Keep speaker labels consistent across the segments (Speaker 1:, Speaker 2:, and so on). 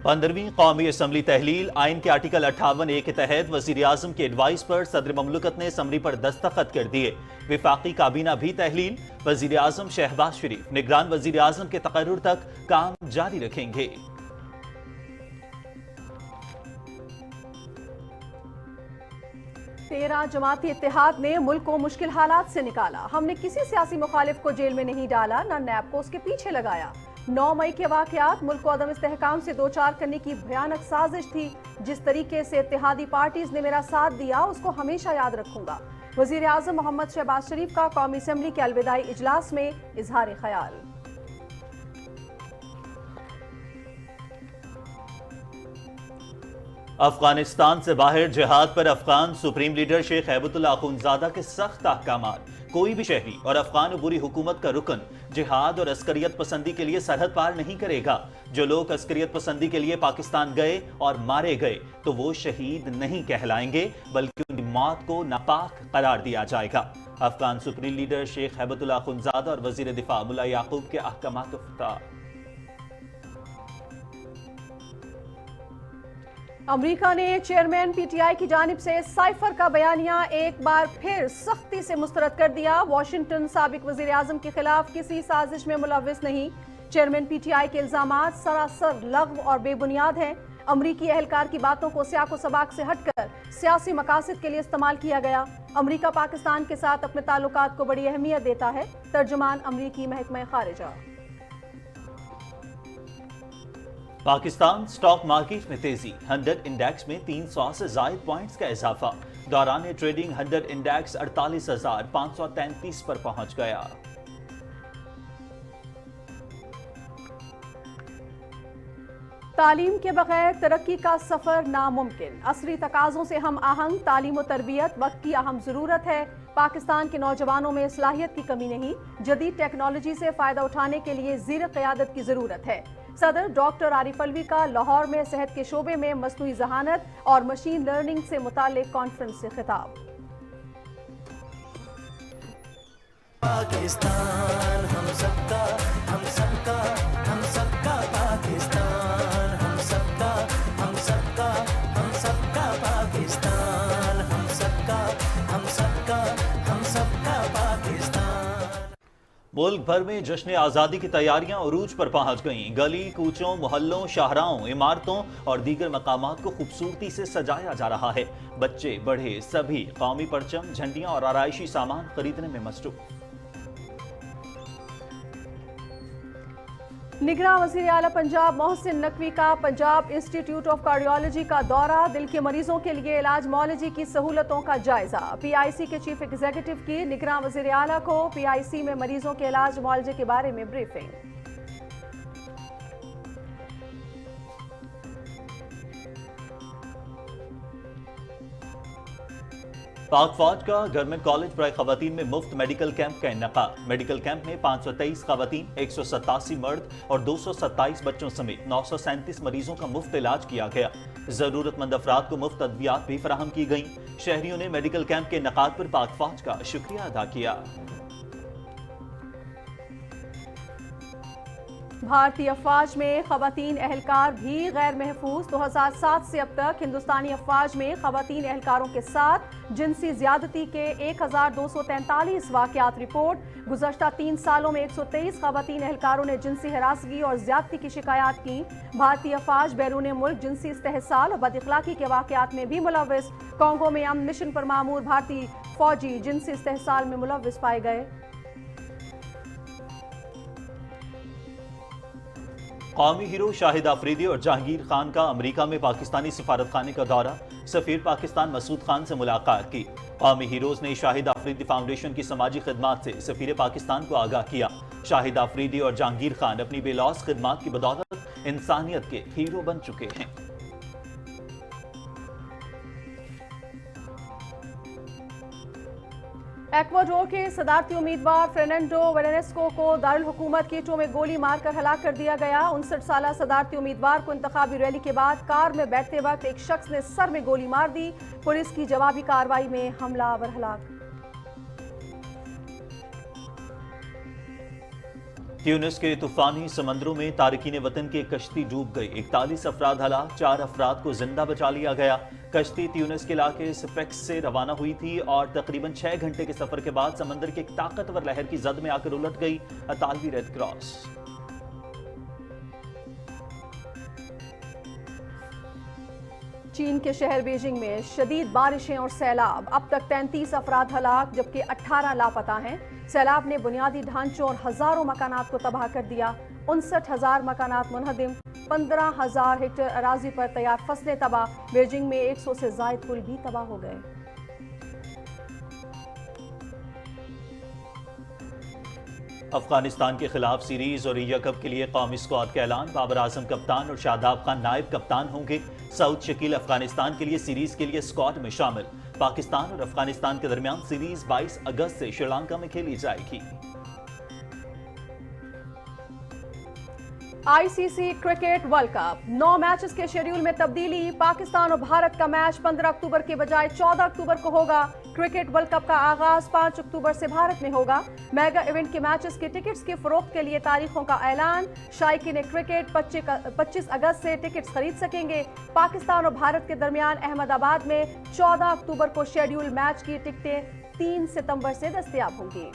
Speaker 1: 15ویں قومی اسمبلی تحلیل آئین کے آرٹیکل 58(a) کے تحت وزیر اعظم کے ایڈوائس پر صدر مملکت نے اسمبلی پر دستخط کر دیے۔ وفاقی کابینہ بھی تحلیل، وزیر اعظم شہباز شریف نگران وزیر اعظم کے تقرر تک کام جاری رکھیں گے۔
Speaker 2: تیرہ جماعتی اتحاد نے ملک کو مشکل حالات سے نکالا۔ ہم نے کسی سیاسی مخالف کو جیل میں نہیں ڈالا، نہ نیب کو اس کے پیچھے لگایا۔ 9 مئی کے واقعات ملک کو عدم استحکام سے دوچار کرنے کی بھیانک سازش تھی۔ جس طریقے سے اتحادی پارٹیز نے میرا ساتھ دیا اس کو ہمیشہ یاد رکھوں گا۔ وزیر اعظم محمد شہباز شریف کا قومی اسمبلی کے الوداعی اجلاس میں اظہار خیال۔
Speaker 1: افغانستان سے باہر جہاد پر افغان سپریم لیڈر شیخ ہیبت اللہ اخونزادہ کے سخت احکامات۔ کوئی بھی شہری اور افغان عبوری حکومت کا رکن جہاد اور عسکریت پسندی کے لیے سرحد پار نہیں کرے گا۔ جو لوگ عسکریت پسندی کے لیے پاکستان گئے اور مارے گئے تو وہ شہید نہیں کہلائیں گے، بلکہ ان کی موت کو ناپاک قرار دیا جائے گا۔ افغان سپریم لیڈر شیخ ہیبت اللہ اخونزادہ اور وزیر دفاع ملا یعقوب کے احکامات افتتاح۔
Speaker 2: امریکہ نے چیئرمین پی ٹی آئی کی جانب سے سائفر کا بیانیہ ایک بار پھر سختی سے مسترد کر دیا۔ واشنگٹن سابق وزیر اعظم کے خلاف کسی سازش میں ملوث نہیں۔ چیئرمین پی ٹی آئی کے الزامات سراسر لغو اور بے بنیاد ہیں۔ امریکی اہلکار کی باتوں کو سیاق و سباق سے ہٹ کر سیاسی مقاصد کے لیے استعمال کیا گیا۔ امریکہ پاکستان کے ساتھ اپنے تعلقات کو بڑی اہمیت دیتا ہے۔ ترجمان امریکی محکمہ خارجہ۔
Speaker 1: پاکستان سٹاک مارکیٹ میں تیزی، 100 انڈیکس میں 300 سے زائد پوائنٹس کا اضافہ۔ دوران ٹریڈنگ 100 انڈیکس 48,533 پر پہنچ گیا۔
Speaker 2: تعلیم کے بغیر ترقی کا سفر ناممکن۔ عصری تقاضوں سے ہم آہنگ تعلیم و تربیت وقت کی اہم ضرورت ہے۔ پاکستان کے نوجوانوں میں صلاحیت کی کمی نہیں، جدید ٹیکنالوجی سے فائدہ اٹھانے کے لیے زیر قیادت کی ضرورت ہے۔ صدر ڈاکٹر عارف الوی کا لاہور میں صحت کے شعبے میں مصنوعی ذہانت اور مشین لرننگ سے متعلق کانفرنس سے خطاب۔
Speaker 3: پاکستان ہم سب کا، ہم سب کا، ہم سب کا پاکستان، ہم سب کا، ہم سب کا، ہم سب کا پاکستان، ہم سب کا، ہم سب کا، ہم سب کا پاکستان۔
Speaker 1: ملک بھر میں جشن آزادی کی تیاریاں عروج پر پہنچ گئیں۔ گلی کوچوں، محلوں، شاہراہوں، عمارتوں اور دیگر مقامات کو خوبصورتی سے سجایا جا رہا ہے۔ بچے بڑھے سبھی قومی پرچم، جھنڈیاں اور آرائشی سامان خریدنے میں مصروف۔
Speaker 2: نگراں وزیر اعلیٰ پنجاب محسن نقوی کا پنجاب انسٹی ٹیوٹ آف کارڈیالوجی کا دورہ، دل کے مریضوں کے لیے علاج معالجے کی سہولتوں کا جائزہ۔ پی آئی سی کے چیف ایگزیکٹو کی نگراں وزیر اعلیٰ کو پی آئی سی میں مریضوں کے علاج معالجے کے بارے میں بریفنگ۔
Speaker 1: پاک فوج کا گورنمنٹ کالج برائے خواتین میں مفت میڈیکل کیمپ کا انعقاد۔ میڈیکل کیمپ میں 523 خواتین، 187 مرد اور 227 بچوں سمیت 937 مریضوں کا مفت علاج کیا گیا۔ ضرورت مند افراد کو مفت ادویات بھی فراہم کی گئیں۔ شہریوں نے میڈیکل کیمپ کے انعقاد پر پاک فوج کا شکریہ ادا کیا۔
Speaker 2: بھارتی افواج میں خواتین اہلکار بھی غیر محفوظ۔ 2007 سے اب تک ہندوستانی افواج میں خواتین اہلکاروں کے ساتھ جنسی زیادتی کے 1243 واقعات رپورٹ۔ گزشتہ 3 سالوں میں 123 خواتین اہلکاروں نے جنسی ہراسگی اور زیادتی کی شکایات کی۔ بھارتی افواج بیرون ملک جنسی استحصال اور بد اخلاقی کے واقعات میں بھی ملوث۔ کانگو میں امن مشن پر مامور بھارتی فوجی جنسی استحصال میں ملوث پائے گئے۔
Speaker 1: قومی ہیرو شاہد آفریدی اور جہانگیر خان کا امریکہ میں پاکستانی سفارت خانے کا دورہ، سفیر پاکستان مسعود خان سے ملاقات کی۔ قومی ہیروز نے شاہد آفریدی فاؤنڈیشن کی سماجی خدمات سے سفیر پاکستان کو آگاہ کیا۔ شاہد آفریدی اور جہانگیر خان اپنی بے لوث خدمات کی بدولت انسانیت کے ہیرو بن چکے ہیں۔
Speaker 2: ایکواڈور کے صدارتی امیدوار فرنینڈو ویلینسکو کو دارالحکومت کیٹو میں گولی مار کر ہلاک کر دیا گیا۔ 59 سالہ صدارتی امیدوار کو انتخابی ریلی کے بعد کار میں بیٹھتے وقت ایک شخص نے سر میں گولی مار دی۔ پولیس کی جوابی کارروائی میں حملہ آور ہلاک۔
Speaker 1: ट्यूनिस के तूफानी समंदरों में तारकीन वतन की एक कश्ती डूब गई। 41 अफराद हलाक, 4 अफराद को जिंदा बचा लिया गया। कश्ती ट्यूनिस के इलाके सिफेक्स से रवाना हुई थी और तकरीबन 6 घंटे के सफर के बाद समंदर की एक ताकतवर लहर की जद में आकर उलट गई। अतालवी रेड क्रॉस।
Speaker 2: चीन के शहर बीजिंग में शदीद बारिशें और सैलाब, अब तक 33 अफराद हलाक जबकि 18 लापता हैं। सैलाब ने बुनियादी ढांचों और हजारों मकानात को तबाह कर दिया। 59,000 मकानात मुनहदिम, 15,000 हेक्टेयर अराजी पर तैयार फसलें तबाह। बीजिंग में 100 से जायद पुल भी तबाह हो गए।
Speaker 1: अफगानिस्तान के खिलाफ सीरीज और एशिया कप के लिए कौमी स्क्वाड का ऐलान। बाबर आजम कप्तान और शादाब खान नायब कप्तान होंगे। सऊद शकील अफगानिस्तान के लिए सीरीज के लिए स्क्वाड में शामिल। पाकिस्तान और अफगानिस्तान के दरमियान सीरीज 22 अगस्त से श्रीलंका में खेली जाएगी।
Speaker 2: ICC cricket world cup 9 matches के शेड्यूल में तब्दीली। पाकिस्तान और भारत का मैच 15 अक्टूबर के बजाय 14 अक्टूबर को होगा। क्रिकेट वर्ल्ड कप का आगाज 5 अक्टूबर से भारत में होगा। मेगा इवेंट के मैचेस के टिकट्स के फरोख्त के लिए तारीखों का ऐलान। शायकीन क्रिकेट 25 अगस्त से टिकट्स खरीद सकेंगे। पाकिस्तान और भारत के दरमियान अहमदाबाद में 14 अक्टूबर को शेड्यूल मैच की टिकटें 3 सितंबर से दस्तयाब होंगी।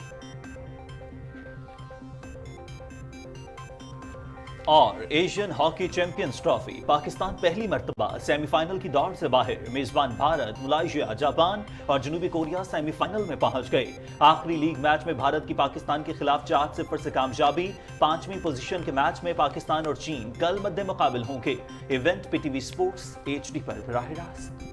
Speaker 1: और Asian hockey champions trophy, Pakistan पहली मर्तबा सेमीफाइनल की दौड़ से बाहर। मेजबान भारत, मलेशिया, जापान और जनूबी कोरिया सेमीफाइनल में पहुंच गए। आखिरी लीग मैच में भारत की पाकिस्तान के खिलाफ 4-0 से कामयाबी। 5वीं पोजीशन के मैच में पाकिस्तान और चीन कल मद्दे मुकाबिल होंगे। इवेंट पीटीवी स्पोर्ट्स HD पर बराह रास्त।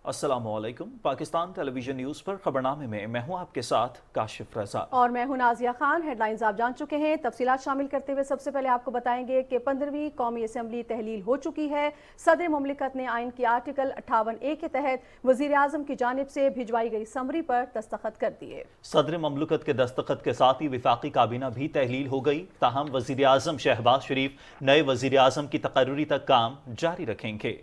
Speaker 1: अस्सलामुअलैकुम। पाकिस्तान टेलीविजन न्यूज पर खबरनामे में मैं हूं आपके साथ काशिफ रजा
Speaker 2: और मैं हूं नाजिया खान। हेडलाइंस आप जान चुके हैं। तफसीलात शामिल करते हुए सबसे पहले आपको बताएंगे कि 15वीं कौमी असम्बली तहलील हो चुकी है। सदर मुमलिकत ने आइन की आर्टिकल 58A के तहत वजीर आजम की जानिब से भिजवाई गई समरी पर दस्तखत कर दिए।
Speaker 1: सदर मुमलिकत के दस्तखत के साथ ही विफाकी काबीना भी तहलील हो गई। ताहम वजीर आजम शहबाज शरीफ नए वजीर आजम की तकर्री तक काम जारी रखेंगे।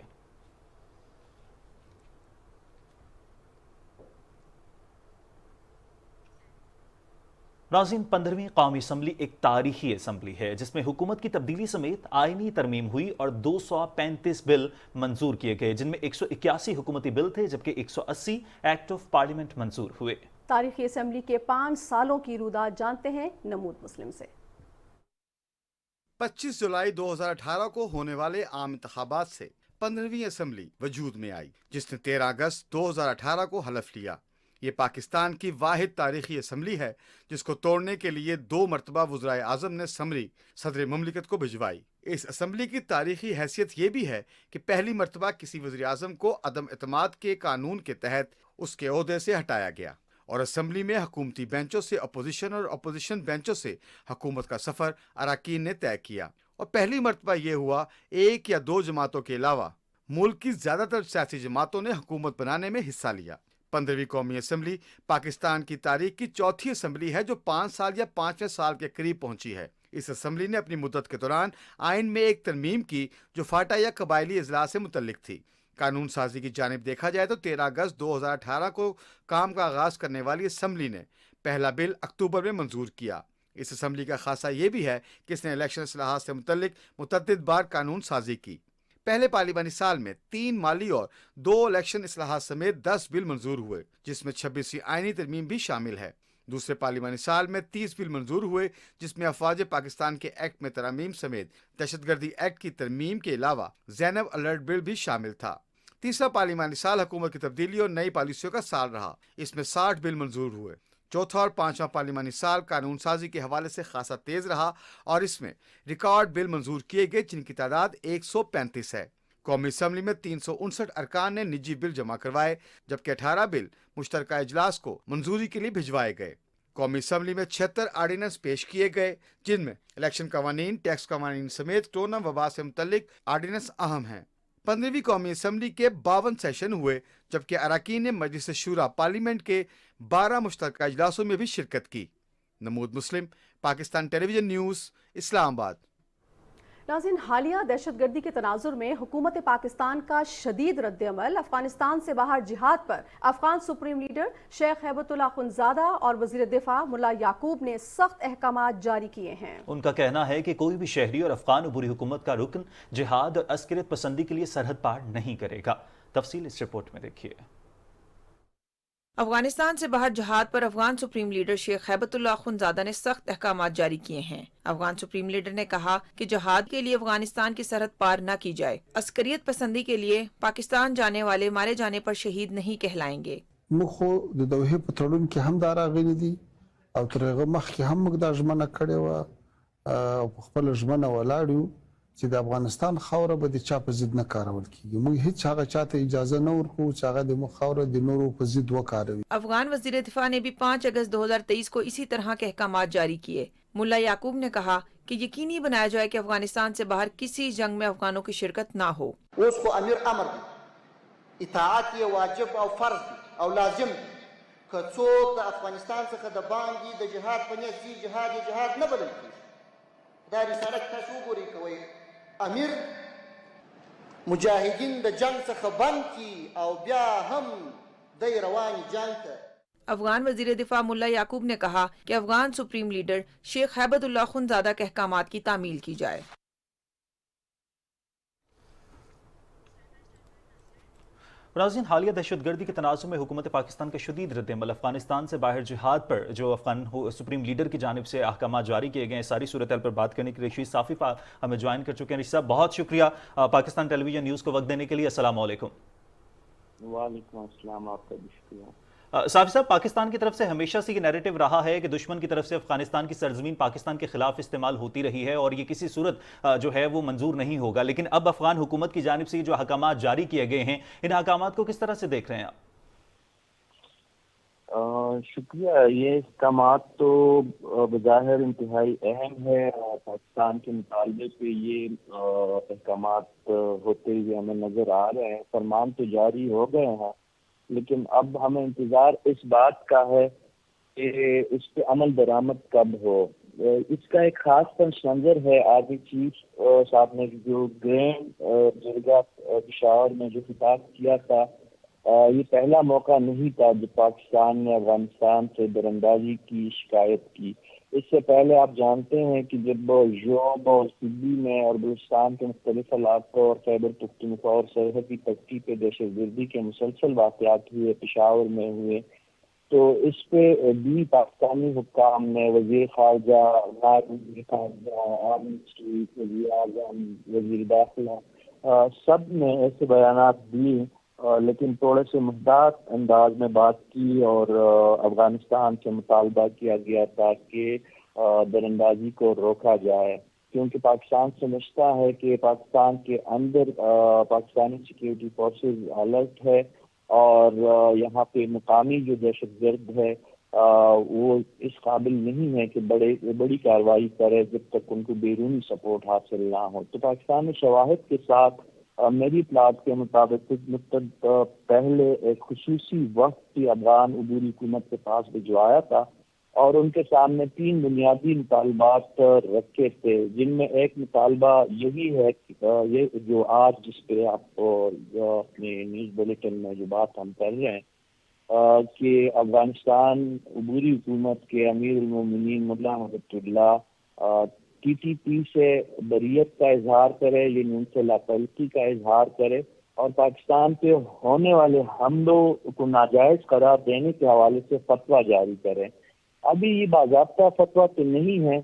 Speaker 1: नाज़रीन, 15वीं कौमी असम्बली एक तारीखी असम्बली है जिसमें हुकूमत की तब्दीली समेत आईनी तरमीम हुई और 235 बिल मंजूर किए गए, जिनमें 181 हुकूमती बिल थे जबकि 180 एक्ट ऑफ पार्लियामेंट मंजूर हुए।
Speaker 2: तारीखी असम्बली के 5 सालों की रुदात जानते हैं नमूद मुस्लिम से।
Speaker 4: 25 जुलाई 2018 को होने वाले आम इंतखाबात से 15वीं असम्बली वजूद में आई, जिसने 13 अगस्त 2018 को हलफ लिया। ये पाकिस्तान की वाहिद तारीखी असम्बली है जिसको तोड़ने के लिए 2 मरतबा वज़ीर आज़म ने समरी सदर मुमलिकत को भिजवाई। इस असम्बली की तारीखी हैसियत ये भी है कि पहली मरतबा किसी वज़ीर आज़म को अदम एतमाद के कानून के तहत उसके ओहदे से हटाया गया और असम्बली में हुकूमती बेंचों से अपोजिशन और अपोजिशन बेंचों से हुकूमत का सफ़र अरकान ने तय किया। और पहली मरतबा ये हुआ 1 या 2 जमातों के अलावा मुल्क की ज़्यादातर सियासी जमातों ने हुकूमत बनाने में हिस्सा लिया। 15वीं कौमी असम्बली पाकिस्तान की तारीख की चौथी असम्बली है जो 5 साल या 5वें साल के करीब पहुंची है। इस असम्बली ने अपनी मुद्दत के दौरान आइन में एक तरमीम की जो फाटा या कबायली इजलास से मुतल्लिक थी। कानून साजी की जानिब देखा जाए तो 13 अगस्त 2018 को काम का आगाज करने वाली असम्बली ने पहला बिल अक्टूबर में मंजूर किया। इस असम्बली का खासा ये भी है कि इसने इलेक्शन इस्लाहात से मुतल्लिक मुतअद्दिद बार कानून साजी की। पहले पार्लिमानी साल में 3 माली और 2 इलेक्शन इस्लाहात समेत 10 बिल मंजूर हुए, जिसमें 26वीं आईनी तरमीम भी शामिल है। दूसरे पार्लिमानी साल में 30 बिल मंजूर हुए, जिसमें अफवाज पाकिस्तान के एक्ट में तरमीम समेत दहशतगर्दी एक्ट की तरमीम के अलावा ज़ैनब अलर्ट बिल भी शामिल था। तीसरा पार्लिमानी साल हुकूमत की तब्दीली और नई पॉलिसियों का साल रहा, इसमें 60 बिल मंजूर हुए। चौथा और 5वां पार्लिमानी साल कानून साजी के हवाले से खासा तेज रहा और इसमें रिकॉर्ड बिल मंजूर किए गए, जिनकी तादाद 135 है। कौमी असम्बली में 359 अरकान ने निजी बिल जमा करवाए, जबकि 18 बिल मुश्तरका इजलास को मंजूरी के लिए भिजवाए गए। कौमी असम्बली में 76 आर्डिनेंस पेश किए गए, जिनमें इलेक्शन कवानीन, टैक्स कवानीन समेत कोरोना वबा से मुतल्लिक आर्डिनेंस अहम हैं। 15वीं कौमी असम्बली के 52 सेशन हुए, जबकि अरकान ने मजलिस शूरा पार्लियामेंट के 12 मुश्तरका इजलासों में भी शिरकत की। नमूद मुस्लिम पाकिस्तान टेलीविजन न्यूज़, इस्लामाबाद।
Speaker 2: नाज़रीन, हालिया दहशत गर्दी के तनाजुर में हुकूमत पाकिस्तान का शदीद रद्द-ए-अमल। अफगानिस्तान से बाहर जिहाद पर अफगान सुप्रीम लीडर शेख हैबतुल्लाह अखुंज़ादा और वज़ीर दिफा मुल्ला याकूब ने सख्त अहकामात जारी किए हैं।
Speaker 1: उनका कहना है कि कोई भी शहरी और अफगान अबूरी हुकूमत का रुकन जिहाद और अस्करियत पसंदी के लिए सरहद पार नहीं करेगा। तफसील इस रिपोर्ट में देखिए।
Speaker 5: अफगानिस्तान से बाहर जहाद पर अफगान सुप्रीम लीडर शेख हैबतुल्लाह अखुंज़ादा ने सख्त अहकामात जारी किए हैं। अफगान सुप्रीम लीडर ने कहा कि जहाद के लिए अफगानिस्तान की सरहद पार न की जाए। अस्करियत पसंदी के लिए पाकिस्तान जाने वाले मारे जाने पर शहीद नहीं कहलाएंगे।
Speaker 6: मुखो د دوحې په تړون کې هم دا راغلي دي او تر هغه مخکې هم موږ دا ژمنه کړې وه او په خپله ژمنه ولاړ یو چې د افغانستان خاوره به د چا په ضد نه کارول کیږي. موږ هیڅ هغه چاته اجازه نه ورکوو چې هغه د موږ خاوره د نورو په ضد وکاروي.
Speaker 5: افغان وزیر دفاع نے بھی 5 اگست 2023 کو اسی طرح کے احکامات جاری کیے۔ ملا یعقوب نے کہا کہ یقینی بنایا جائے کہ افغانستان سے باہر کسی جنگ میں افغانوں کی شرکت نہ ہو۔
Speaker 7: اوس خو امیر امر دی، اطاعت یې واجب او فرض دی او لازم دی. که څوک د افغانستان څخه د باندې د جهاد په نیت ځي، جهاد یې جهاد نه بلل کېږي. دا رساله چې تاسو وګورئ کوئ، امیر مجاهدین د جنگ څخه بند کی او بیا هم دی رواني جنگ ته.
Speaker 5: افغان وزیر دفاع ملا یعقوب نے کہا کہ افغان سپریم لیڈر شیخ ہیبت اللہ اخوندزادہ کے احکامات کی تعمیل کی جائے۔
Speaker 1: ناظرین، حالیہ دہشت گردی کے تنازع میں حکومت پاکستان کا شدید رد عمل، افغانستان سے باہر جہاد پر جو افغان سپریم لیڈر کی جانب سے احکامات جاری کیے گئے ہیں، ساری صورتحال پر بات کرنے کے لیے رشید صافی ہمیں جوائن کر چکے ہیں۔ رشید صاحب، بہت شکریہ پاکستان ٹیلی ویژن نیوز کو وقت دینے کے لیے۔ السلام علیکم۔
Speaker 8: وعلیکم السلام، آپ کا بھی شکریہ۔
Speaker 1: صافی صاحب، پاکستان کی طرف سے ہمیشہ سے یہ نیریٹو رہا ہے کہ دشمن کی طرف سے افغانستان کی سرزمین پاکستان کے خلاف استعمال ہوتی رہی ہے اور یہ کسی صورت جو ہے وہ منظور نہیں ہوگا، لیکن اب افغان حکومت کی جانب سے جو احکامات جاری کیے گئے ہیں، ان احکامات کو کس طرح سے دیکھ رہے ہیں آپ؟
Speaker 8: شکریہ۔ یہ احکامات تو بظاہر انتہائی اہم ہے، پاکستان کے مطالبے پہ یہ احکامات ہوتے ہوئے ہمیں نظر آ رہے ہیں۔ فرمان تو جاری ہو گئے ہیں، لیکن اب ہمیں انتظار اس بات کا ہے کہ اس پہ عمل درآمد کب ہو۔ اس کا ایک خاص پس منظر ہے آرمی چیف صاحب نے جو گرینڈ جرگہ پشاور میں جو خطاب کیا تھا، یہ پہلا موقع نہیں تھا جب پاکستان نے افغانستان سے دراندازی کی شکایت کی۔ اس سے پہلے آپ جانتے ہیں کہ جب یوم اور سبی میں اور بلوچستان کے مختلف علاقوں اور خیبر پختونخوا اور سرحدی پٹی پہ دہشت گردی کے مسلسل واقعات ہوئے، پشاور میں ہوئے، تو اس پہ بھی پاکستانی حکام نے وزیر خارجہ، نائب وزیر خارجہ، آرمی چیف، وزیر اعظم، وزیر داخلہ، سب نے ایسے بیانات دیے، لیکن تھوڑے سے محتاط انداز میں بات کی اور افغانستان سے مطالبہ کیا گیا تھا کہ دراندازی کو روکا جائے، کیونکہ پاکستان سمجھتا ہے کہ پاکستان کے اندر پاکستانی سیکیورٹی فورسز الرٹ ہے اور یہاں پہ مقامی جو دہشت گرد ہے وہ اس قابل نہیں ہے کہ بڑی کارروائی کرے جب تک ان کو بیرونی سپورٹ حاصل نہ ہو۔ تو پاکستان نے شواہد کے ساتھ میری اطلاعات کے مطابق کچھ مدت پہلے ایک خصوصی وقت کی افغان عبوری حکومت کے پاس بھجوایا تھا اور ان کے سامنے 3 بنیادی مطالبات رکھے تھے، جن میں ایک مطالبہ یہی ہے کہ یہ جو آج جس پہ آپ اپنے نیوز بلیٹن میں جو بات ہم کر رہے ہیں کہ افغانستان عبوری حکومت کے امیر المومنین ملا حبیب اللہ ٹی ٹی پی سے بریت کا اظہار کرے، یعنی ان سے لاپرواہی کا اظہار کرے اور پاکستان پہ ہونے والے حملوں کو ناجائز قرار دینے کے حوالے سے فتویٰ جاری کرے۔ ابھی یہ باضابطہ فتویٰ تو نہیں ہے،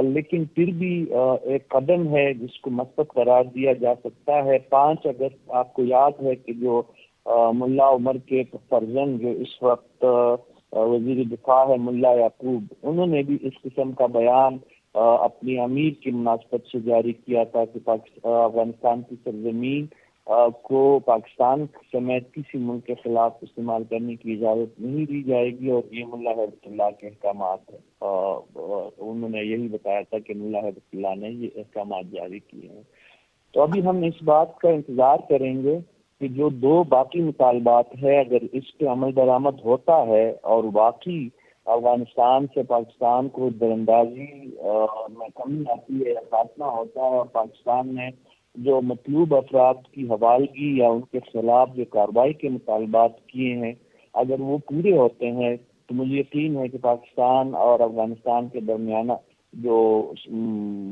Speaker 8: لیکن پھر بھی ایک قدم ہے جس کو مثبت قرار دیا جا سکتا ہے۔ 5 اگست آپ کو یاد ہے کہ جو ملا عمر کے فرزند جو اس وقت وزیر دفاع ہے ملا یعقوب، انہوں نے بھی اس قسم کا بیان اپنی امیر کی مناسبت سے جاری کیا تھا کہ افغانستان کی سرزمین کو پاکستان سمیت کسی ملک کے خلاف استعمال کرنے کی اجازت نہیں دی جائے گی، اور یہ ملا حبیب اللہ کے احکامات ہیں۔ انہوں نے یہی بتایا تھا کہ ملا حبیب اللہ نے یہ احکامات جاری کیے ہیں۔ تو ابھی ہم اس بات کا انتظار کریں گے کہ جو 2 باقی مطالبات ہے، اگر اس پہ عمل درآمد ہوتا ہے اور واقعی افغانستان سے پاکستان کو دراندازی میں کمی آتی ہے یا خاتمہ ہوتا ہے، اور پاکستان نے جو مطلوب افراد کی حوالگی یا ان کے خلاف جو کارروائی کے مطالبات کیے ہیں، اگر وہ پورے ہوتے ہیں تو مجھے یقین ہے کہ پاکستان اور افغانستان کے درمیانہ جو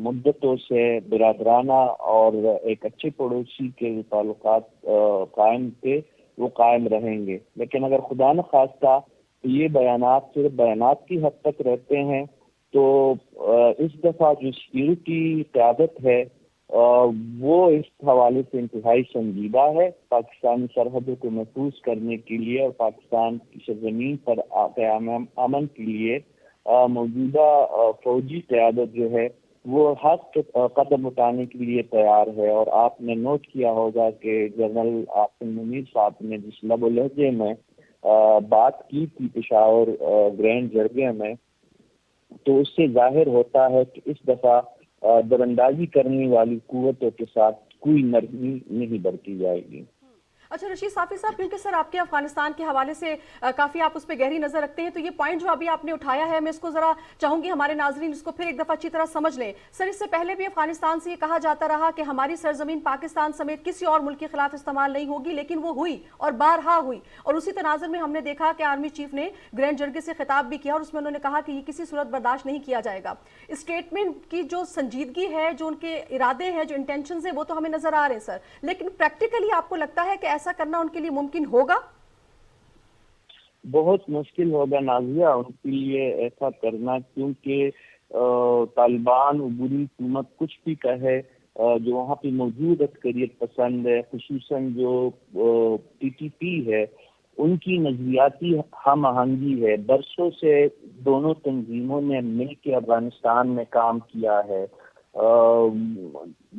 Speaker 8: مدتوں سے برادرانہ اور ایک اچھے پڑوسی کے تعلقات قائم تھے وہ قائم رہیں گے. لیکن اگر خدا نخواستہ یہ بیانات صرف بیانات کی حد تک رہتے ہیں تو اس دفعہ جو سیکیورٹی قیادت ہے وہ اس حوالے سے انتہائی سنجیدہ ہے. پاکستانی سرحدوں کو محفوظ کرنے کے لیے اور پاکستان کی سرزمین پر قیام امن کے لیے موجودہ فوجی قیادت جو ہے وہ حق قدم اٹھانے کے لیے تیار ہے. اور آپ نے نوٹ کیا ہوگا کہ جنرل عاصم منیر صاحب نے جس لب و لہجے میں بات کی تھی پشاور گرینڈ جرگے میں، تو اس سے ظاہر ہوتا ہے کہ اس دفعہ دراندازی کرنے والی قوتوں کے ساتھ کوئی نرمی نہیں برتی جائے گی.
Speaker 2: اچھا رشید صافی صاحب، کیونکہ سر آپ کے افغانستان کے حوالے سے کافی آپ اس پہ گہری نظر رکھتے ہیں، تو یہ پوائنٹ جو ابھی آپ نے اٹھایا ہے میں اس کو ذرا چاہوں گی ہمارے ناظرین اس کو پھر ایک دفعہ اچھی طرح سمجھ لیں. سر اس سے پہلے بھی افغانستان سے یہ کہا جاتا رہا کہ ہماری سرزمین پاکستان سمیت کسی اور ملک کے خلاف استعمال نہیں ہوگی، لیکن وہ ہوئی اور بارہا ہوئی. اور اسی تناظر میں ہم نے دیکھا کہ آرمی چیف نے گرینڈ جرگے سے خطاب بھی کیا اور اس میں انہوں نے کہا کہ یہ کسی صورت برداشت نہیں کیا جائے گا. اسٹیٹمنٹ کی جو سنجیدگی ہے، جو ان کے ارادے ہیں، جو انٹینشنز ہیں، وہ تو ہمیں نظر آ رہے ہیں سر، لیکن پریکٹیکلی آپ کو لگتا ہے کہ ایسا کرنا ان کے لیے ممکن ہوگا؟
Speaker 8: بہت مشکل ہوگا نازیہ ان کے لیے ایسا کرنا، کیونکہ طالبان عبوری حکومت کچھ بھی کہے، جو وہاں پہ موجود عسکریت پسند ہے، خصوصاً جو پی ٹی پی ہے، ان کی نظریاتی ہم آہنگی ہے. برسوں سے دونوں تنظیموں نے مل کے افغانستان میں کام کیا ہے.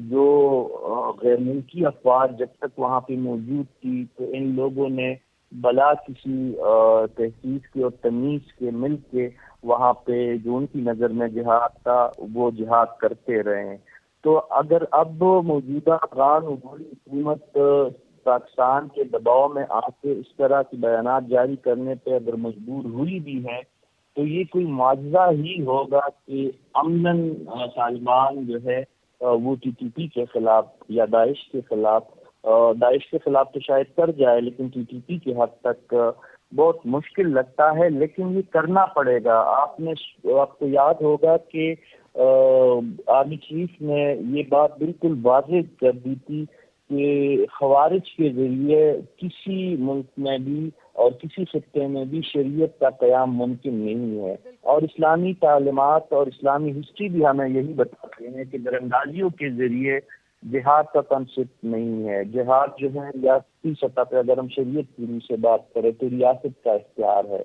Speaker 8: جو غیر ملکی افواج جب تک وہاں پہ موجود تھی تو ان لوگوں نے بلا کسی تحقیق کے اور تمیز کے مل کے وہاں پہ جو ان کی نظر میں جہاد تھا وہ جہاد کرتے رہے. تو اگر اب موجودہ افغان عبوری حکومت پاکستان کے دباؤ میں آ کے اس طرح کے بیانات جاری کرنے پہ اگر مجبور ہوئی بھی ہے تو یہ کوئی معجزہ ہی ہوگا کہ عملاً طالبان جو ہے وہ ٹی ٹی پی کے خلاف یا داعش کے خلاف تو شاید کر جائے، لیکن ٹی ٹی پی کے حد تک بہت مشکل لگتا ہے. لیکن یہ کرنا پڑے گا. آپ کو یاد ہوگا کہ آرمی چیف نے یہ بات بالکل واضح کر دی تھی کہ خوارج کے ذریعے کسی ملک میں بھی اور کسی خطے میں بھی شریعت کا قیام ممکن نہیں ہے. اور اسلامی تعلیمات اور اسلامی ہسٹری بھی ہمیں یہی بتاتے ہیں کہ دراندازیوں کے ذریعے جہاد کا کنسپٹ نہیں ہے. جہاد جو ہے ریاستی سطح پہ اگر ہم شریعت کی روح سے بات کریں تو ریاست کا اختیار ہے.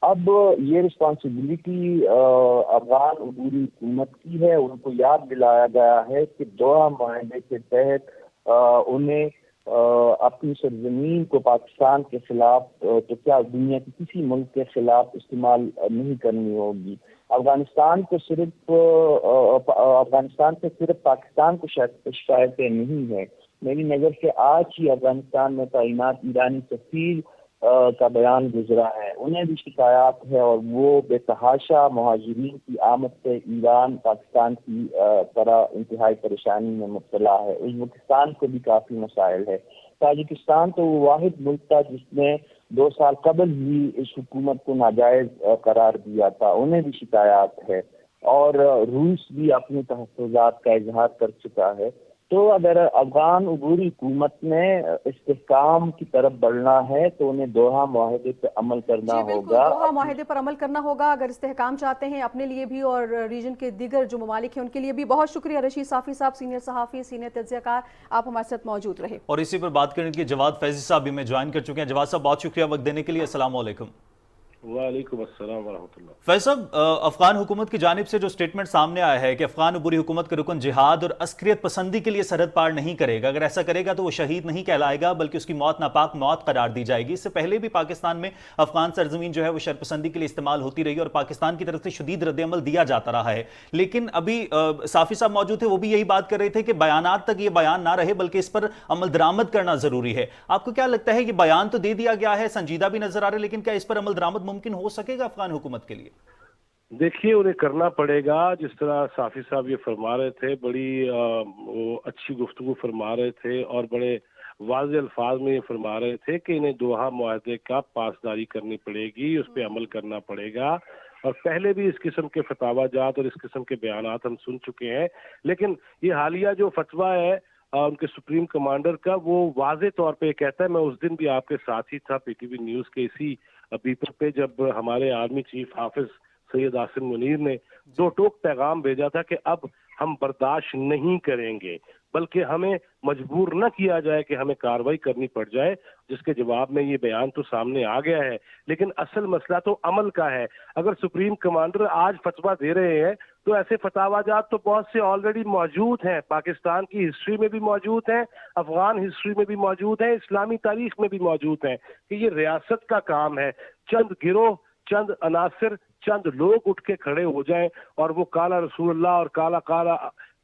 Speaker 8: اب یہ رسپانسبلٹی افغان عبوری حکومت کی ہے. ان کو یاد دلایا گیا ہے کہ دوحہ معاہدے کے تحت انہیں اپنی سرزمین کو پاکستان کے خلاف تو کیا دنیا کے کسی ملک کے خلاف استعمال نہیں کرنی ہوگی. افغانستان سے صرف پاکستان کو شکایتیں نہیں ہیں. میری نظر سے آج ہی افغانستان میں تعینات ایرانی سفیر کا بیان گزرا ہے، انہیں بھی شکایات ہے اور وہ بے تحاشا مہاجرین کی آمد سے ایران پاکستان کی طرح انتہائی پریشانی میں مبتلا ہے. ازبکستان کو بھی کافی مسائل ہے. تاجکستان تو وہ واحد ملک تھا جس نے 2 سال قبل ہی اس حکومت کو ناجائز قرار دیا تھا، انہیں بھی شکایات ہے. اور روس بھی اپنے تحفظات کا اظہار کر چکا ہے. تو اگر افغان عبوری حکومت نے استحکام کی طرف بڑھنا ہے تو انہیں دوحہ معاہدے پر عمل کرنا ہوگا.
Speaker 2: دوحہ معاہدے پر عمل کرنا ہوگا اگر استحکام چاہتے ہیں اپنے لیے بھی اور ریجن کے دیگر جو ممالک ہیں ان کے لیے بھی. بہت شکریہ رشید صافی صاحب، سینئر صحافی، سینئر تجزیہ کار، آپ ہمارے ساتھ موجود رہے.
Speaker 1: اور اسی پر بات کرنے کے لیے جواد فیضی صاحب بھی میں جوائن کر چکے ہیں. جواد صاحب بہت شکریہ وقت دینے کے لیے. السلام علیکم.
Speaker 9: وعلیکم السلام ورحمۃ اللہ.
Speaker 1: فیض صاحب، افغان حکومت کی جانب سے جو سٹیٹمنٹ سامنے آیا ہے کہ افغان عبوری حکومت کا رکن جہاد اور عسکریت پسندی کے لیے سرحد پار نہیں کرے گا، اگر ایسا کرے گا تو وہ شہید نہیں کہلائے گا بلکہ اس کی موت ناپاک موت قرار دی جائے گی. اس سے پہلے بھی پاکستان میں افغان سرزمین جو ہے وہ شرپسندی کے لیے استعمال ہوتی رہی اور پاکستان کی طرف سے شدید رد عمل دیا جاتا رہا ہے. لیکن ابھی صافی صاحب موجود تھے، وہ بھی یہی بات کر رہے تھے کہ بیانات تک یہ بیان نہ رہے بلکہ اس پر عمل درآمد کرنا ضروری ہے. آپ کو کیا لگتا ہے کہ بیان تو دے دیا گیا ہے، سنجیدہ بھی نظر آ رہا ہے، لیکن کیا اس پر عمل درآمد मुमकिन हो सकेगा अफगान हुकूमत के लिए?
Speaker 9: देखिए, उन्हें करना पड़ेगा। जिस तरह साफी साहब ये फरमा रहे थे, बड़ी वो अच्छी गुफ्तगू फरमा रहे थे और बड़े वाज़ेह अल्फाज में ये फरमा रहे थे कि इन्हें दोहा मुआहदे का पासदारी करनी पड़ेगी, उस पर अमल करना पड़ेगा। और पहले भी इस किस्म के फतावाजात और इस किस्म के बयानात हम सुन चुके हैं, लेकिन ये हालिया जो फतवा है उनके सुप्रीम कमांडर का, वो वाज़ेह तौर पे कहता है, मैं उस दिन भी आपके साथ ही था पीटीवी न्यूज़ के इसी बीपर पे, जब हमारे आर्मी चीफ हाफिज सैयद आसिम मुनीर ने दो टोक पैगाम भेजा था कि अब हम बर्दाश्त नहीं करेंगे, बल्कि हमें मजबूर न किया जाए कि हमें कार्रवाई करनी पड़ जाए, जिसके जवाब में ये बयान तो सामने आ गया है। लेकिन असल मसला तो अमल का है। अगर सुप्रीम कमांडर आज फतवा दे रहे हैं तो ऐसे फतावाजात तो बहुत से ऑलरेडी मौजूद हैं, पाकिस्तान की हिस्ट्री में भी मौजूद हैं, अफगान हिस्ट्री में भी मौजूद हैं, इस्लामी तारीख में भी मौजूद हैं कि ये रियासत का काम है, चंद गिरोह, चंद अनासिर, चंद लोग उठ के खड़े हो जाएं और वो काला रसूलुल्लाह और काला काला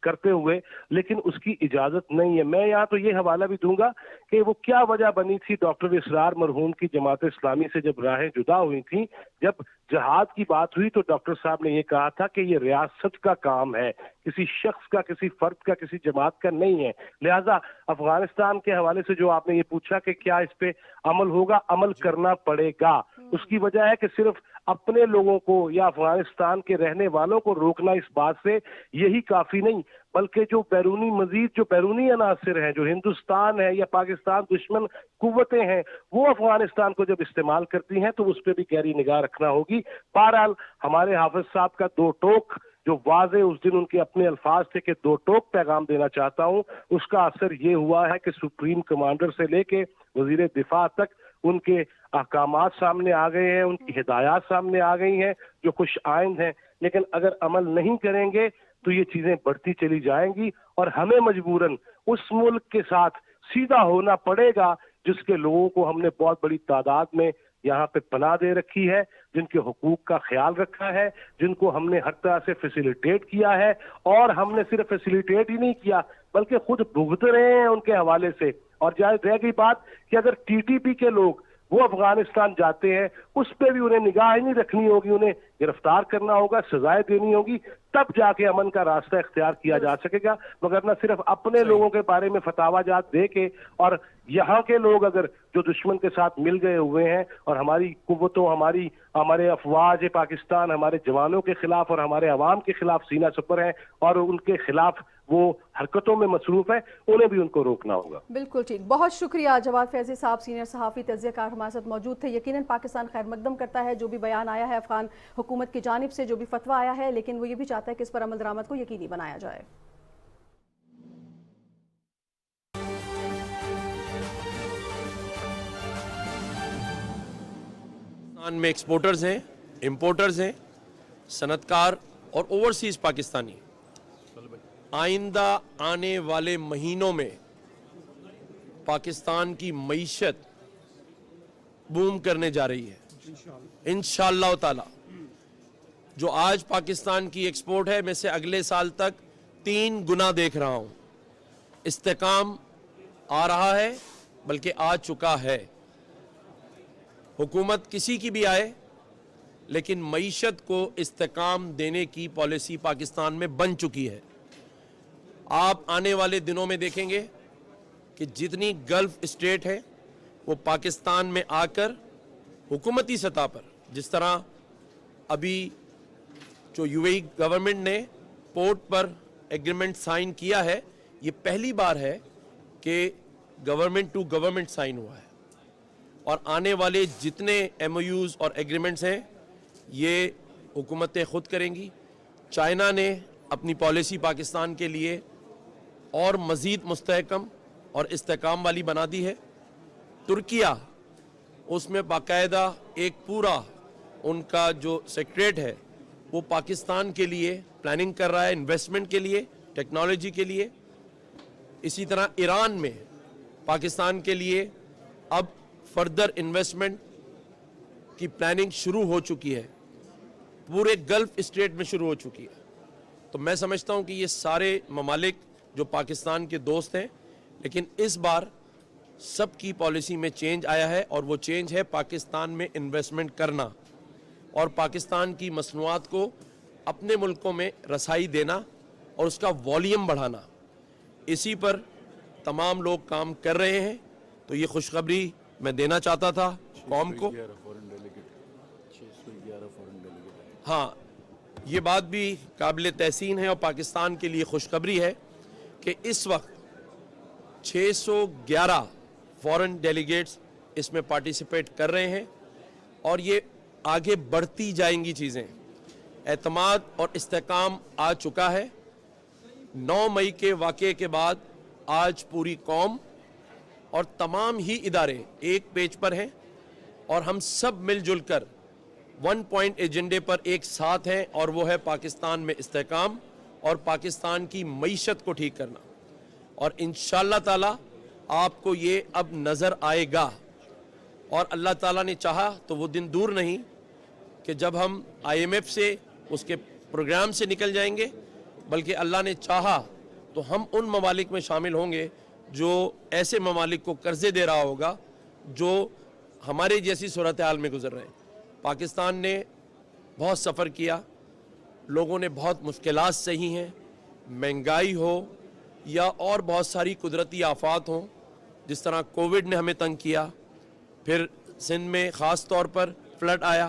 Speaker 9: करते हुए, लेकिन उसकी इजाजत नहीं है। मैं यहाँ तो ये हवाला भी दूंगा कि वो क्या वजह बनी थी डॉक्टर इसरार मरहूम की जमात इस्लामी से जब राहें जुदा हुई थी, जब जहाद की बात हुई तो डॉक्टर साहब ने ये कहा था कि ये रियासत का काम है, किसी शख्स का, किसी फर्द का, किसी जमात का नहीं है। लिहाजा अफगानिस्तान के हवाले से जो आपने ये पूछा कि क्या इस पे अमल होगा, अमल करना पड़ेगा। उसकी वजह है कि सिर्फ अपने लोगों को या अफगानिस्तान के रहने वालों को रोकना इस बात से यही काफी नहीं, बल्कि जो बैरूनी मजीद जो बैरूनी अनासिर हैं, जो हिंदुस्तान है या पाकिस्तान दुश्मन कुव्वतें हैं, वो अफगानिस्तान को जब इस्तेमाल करती हैं तो उस पर भी गहरी निगाह रखना होगी। बहरहाल हमारे हाफिज साहब का दो टोक जो वाज़े उस दिन उनके अपने अल्फाज थे कि दो टोक पैगाम देना चाहता हूँ, उसका असर ये हुआ है कि सुप्रीम कमांडर से लेके वजीर दिफा तक उनके अहकामात सामने आ गए हैं, उनकी हिदायत सामने आ गई हैं जो खुश आइंद हैं। लेकिन अगर अमल नहीं करेंगे तो ये चीजें बढ़ती चली जाएंगी और हमें मजबूरन उस मुल्क के साथ सीधा होना पड़ेगा जिसके लोगों को हमने बहुत बड़ी तादाद में यहाँ पे पनाह दे रखी है, जिनके हुकूक का ख्याल रखा है, जिनको हमने हर तरह से फैसिलिटेट किया है, और हमने सिर्फ फैसिलिटेट ही नहीं किया बल्कि खुद भुगत रहे हैं उनके हवाले से। और रह गई बात कि अगर टीटीपी के लोग वो अफगानिस्तान जाते हैं, उस पर भी उन्हें निगाह ही नहीं रखनी होगी, उन्हें गिरफ्तार करना होगा, सजाएं देनी होगी, तब जाके अमन का रास्ता इख्तियार किया जा सकेगा। मगर न सिर्फ अपने लोगों के बारे में फतावाजात दे के, और यहाँ के लोग अगर जो दुश्मन के साथ मिल गए हुए हैं और हमारी कुव्वतों, हमारे अफवाज पाकिस्तान हमारे जवानों के खिलाफ और हमारे अवाम के खिलाफ सीना सपर हैं और उनके खिलाफ वो हरकतों में मसरूफ है, उन्हें भी उनको रोकना होगा।
Speaker 2: बिल्कुल ठीक, बहुत शुक्रिया जवाद फैजी साहब, सीनियर सहाफ़ी तज़कियाकार हमारे साथ मौजूद थे। यकीनन पाकिस्तान खैर मकदम करता है जो भी बयान आया है अफगान हुकूमत की जानिब से, जो भी फतवा आया है, लेकिन वो ये भी चाहता है कि इस पर अमल दरामद को यकीनी बनाया जाए।
Speaker 10: में एक्सपोर्टर्स हैं, इंपोर्टर्स हैं, सनतकार और ओवरसीज पाकिस्तानी आइंदा आने वाले महीनों में पाकिस्तान की मईशत बूम करने जा रही है इंशाअल्लाह ताला। जो आज पाकिस्तान की एक्सपोर्ट है, मैं से अगले साल तक 3 गुना देख रहा हूं। इस्तेकाम आ रहा है, बल्कि आ चुका है। हुकूमत किसी की भी आए, लेकिन मईशत को इस्तेकाम देने की पॉलिसी पाकिस्तान में बन चुकी है। आप आने वाले दिनों में देखेंगे कि जितनी गल्फ स्टेट है वो पाकिस्तान में आकर हुकूमती सतह पर, जिस तरह अभी जो यूएई गवर्नमेंट ने पोर्ट पर एग्रीमेंट साइन किया है, ये पहली बार है कि गवर्नमेंट टू गवर्नमेंट साइन हुआ है। और आने वाले जितने एमओयूज और एग्रीमेंट्स हैं ये हुकूमतें खुद करेंगी। चाइना ने अपनी पॉलिसी पाकिस्तान के लिए और मज़ीद मुस्तहकम और इस्तेकाम वाली बना दी है। तुर्किया, उसमें बाकायदा एक पूरा उनका जो सेक्रेटरीट है वो पाकिस्तान के लिए प्लानिंग कर रहा है, इन्वेस्टमेंट के लिए, टेक्नोलॉजी के लिए। इसी तरह ईरान में पाकिस्तान के लिए अब फर्दर इन्वेस्टमेंट की प्लानिंग शुरू हो चुकी है, पूरे गल्फ स्टेट में शुरू हो चुकी है। तो मैं समझता हूं कि ये सारे ममालिक जो पाकिस्तान के दोस्त हैं, लेकिन इस बार सबकी पॉलिसी में चेंज आया है और वो चेंज है पाकिस्तान में इन्वेस्टमेंट करना। اور پاکستان کی مصنوعات کو اپنے ملکوں میں رسائی دینا اور اس کا والیوم بڑھانا، اسی پر تمام لوگ کام کر رہے ہیں. تو یہ خوشخبری میں دینا چاہتا تھا قوم کو. ہاں، یہ بات بھی قابل تحسین ہے اور پاکستان کے لیے خوشخبری ہے کہ اس وقت 611 فورن ڈیلیگیٹس اس میں پارٹیسپیٹ کر رہے ہیں اور یہ آگے بڑھتی جائیں گی چیزیں. اعتماد اور استحکام آ چکا ہے. 9 مئی کے واقعے کے بعد آج پوری قوم اور تمام ہی ادارے ایک پیج پر ہیں اور ہم سب مل جل کر 1 پوائنٹ ایجنڈے پر ایک ساتھ ہیں، اور وہ ہے پاکستان میں استحکام اور پاکستان کی معیشت کو ٹھیک کرنا. اور انشاءاللہ تعالی آپ کو یہ اب نظر آئے گا، اور اللہ تعالیٰ نے چاہا تو وہ دن دور نہیں کہ جب ہم IMF سے اس کے پروگرام سے نکل جائیں گے، بلکہ اللہ نے چاہا تو ہم ان ممالک میں شامل ہوں گے جو ایسے ممالک کو قرضے دے رہا ہوگا جو ہمارے جیسی صورتحال میں گزر رہے ہیں. پاکستان نے بہت سفر کیا، لوگوں نے بہت مشکلات سہی ہیں، مہنگائی ہو یا اور بہت ساری قدرتی آفات ہوں، جس طرح کووڈ نے ہمیں تنگ کیا، پھر سندھ میں خاص طور پر فلڈ آیا.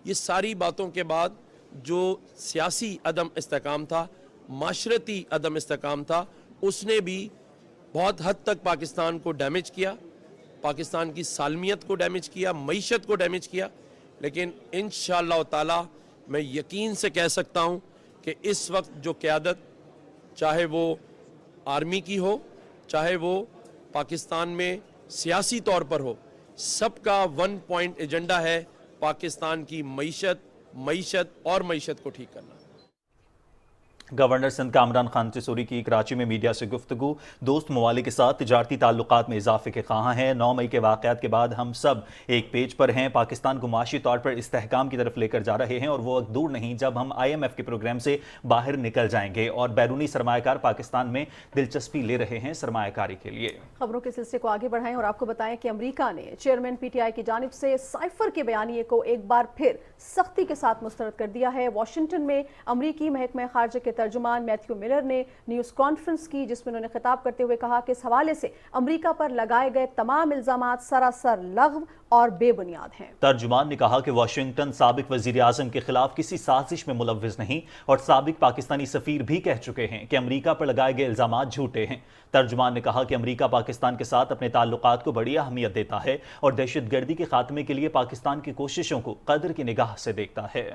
Speaker 10: یہ ساری باتوں کے بعد جو سیاسی عدم استحکام تھا، معاشرتی عدم استحکام تھا، اس نے بھی بہت حد تک پاکستان کو ڈیمیج کیا، پاکستان کی سالمیت کو ڈیمیج کیا، معیشت کو ڈیمیج کیا. لیکن انشاءاللہ تعالی میں یقین سے کہہ سکتا ہوں کہ اس وقت جو قیادت، چاہے وہ آرمی کی ہو، چاہے وہ پاکستان میں سیاسی طور پر ہو، سب کا 1 پوائنٹ ایجنڈا ہے پاکستان کی معیشت اور معیشت کو ٹھیک کرنا.
Speaker 1: گورنر سندھ کامران خان چسوری کی کراچی میں میڈیا سے گفتگو. دوست ممالک کے ساتھ تجارتی تعلقات میں اضافے کے خواہاں ہیں. 9 مئی کے واقعات کے بعد ہم سب ایک پیج پر ہیں. پاکستان کو معاشی طور پر استحکام کی طرف لے کر جا رہے ہیں اور وہ وقت دور نہیں جب ہم IMF کے پروگرام سے باہر نکل جائیں گے اور بیرونی سرمایہ کار پاکستان میں دلچسپی لے رہے ہیں سرمایہ کاری کے لیے.
Speaker 2: خبروں کے سلسلے کو آگے بڑھائیں اور آپ کو بتائیں کہ امریکہ نے چیئرمین PTI کی جانب سے سائفر کے بیانیے کو ایک بار پھر سختی کے ساتھ مسترد کر دیا ہے. واشنگٹن میں امریکی محکمہ خارجہ کے ترجمان میتھیو ملر نے نیوز کانفرنس کی، جس میں انہوں نے خطاب کرتے ہوئے کہا کہ اس حوالے سے امریکہ پر لگائے گئے تمام الزامات سراسر لغو اور بے بنیاد ہیں.
Speaker 1: ترجمان نے کہا کہ واشنگٹن سابق وزیر اعظم کے خلاف کسی سازش میں ملوث نہیں، اور سابق پاکستانی سفیر بھی کہہ چکے ہیں کہ امریکہ پر لگائے گئے الزامات جھوٹے ہیں. ترجمان نے کہا کہ امریکہ پاکستان کے ساتھ اپنے تعلقات کو بڑی اہمیت دیتا ہے اور دہشت گردی کے خاتمے کے لیے پاکستان کی کوششوں کو قدر کی نگاہ سے دیکھتا ہے.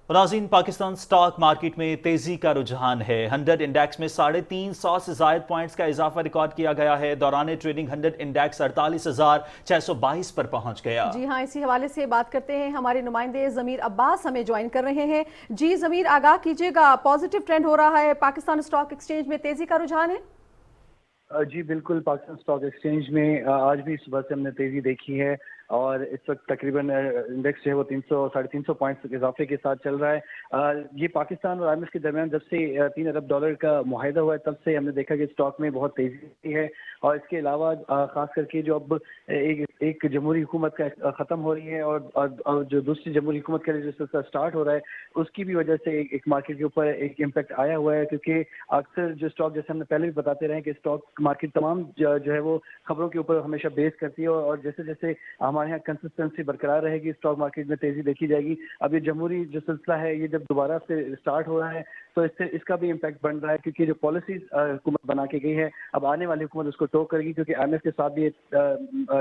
Speaker 1: ناظرین، پاکستان سٹاک مارکیٹ میں تیزی کا رجحان ہے. 100 انڈیکس میں 350 سے زائد پوائنٹس کا اضافہ ریکارڈ کیا گیا ہے. دوران ٹریڈنگ 100 انڈیکس 48,622 پر پہنچ گیا.
Speaker 2: جی ہاں، اسی حوالے سے بات کرتے ہیں. ہمارے نمائندے ضمیر عباس ہمیں جوائن کر رہے ہیں. جی ضمیر، آگاہ کیجیے گا، پازیٹیو ٹرینڈ ہو رہا ہے، پاکستان سٹاک ایکسچینج میں تیزی کا رجحان ہے؟
Speaker 11: جی بالکل، پاکستان سٹاک ایکسچینج میں آج بھی صبح سے ہم نے تیزی دیکھی ہے اور اس وقت تقریباً انڈیکس جو ہے وہ 300-350 پوائنٹس اضافے کے ساتھ چل رہا ہے. یہ پاکستان اور IMF کے درمیان جب سے $3 ارب کا معاہدہ ہوا ہے تب سے ہم نے دیکھا کہ اسٹاک میں بہت تیزی ہے. اور اس کے علاوہ خاص کر کے جو اب ایک جمہوری حکومت کا ختم ہو رہی ہے اور جو دوسری جمہوری حکومت کا جو سلسلہ اسٹارٹ ہو رہا ہے، اس کی بھی وجہ سے ایک مارکیٹ کے اوپر ایک امپیکٹ آیا ہوا ہے. کیونکہ اکثر جو اسٹاک، جیسے ہم نے پہلے بھی بتاتے رہے کہ اسٹاک مارکیٹ تمام جو ہے وہ خبروں کے اوپر ہمیشہ بیس کرتی ہے اور جیسے جیسے ہمارے یہاں کنسسٹنسی برقرار رہے گی اسٹاک مارکیٹ میں تیزی دیکھی جائے گی. اب یہ جمہوری جو سلسلہ ہے یہ جب دوبارہ سے اسٹارٹ ہو رہا ہے تو اس کا بھی امپیکٹ بن رہا ہے، کیونکہ جو پالیسیز حکومت بنا کے گئی ہے اب آنے والی حکومت اس کو ٹو کرے گی، کیونکہ IMF کے ساتھ بھی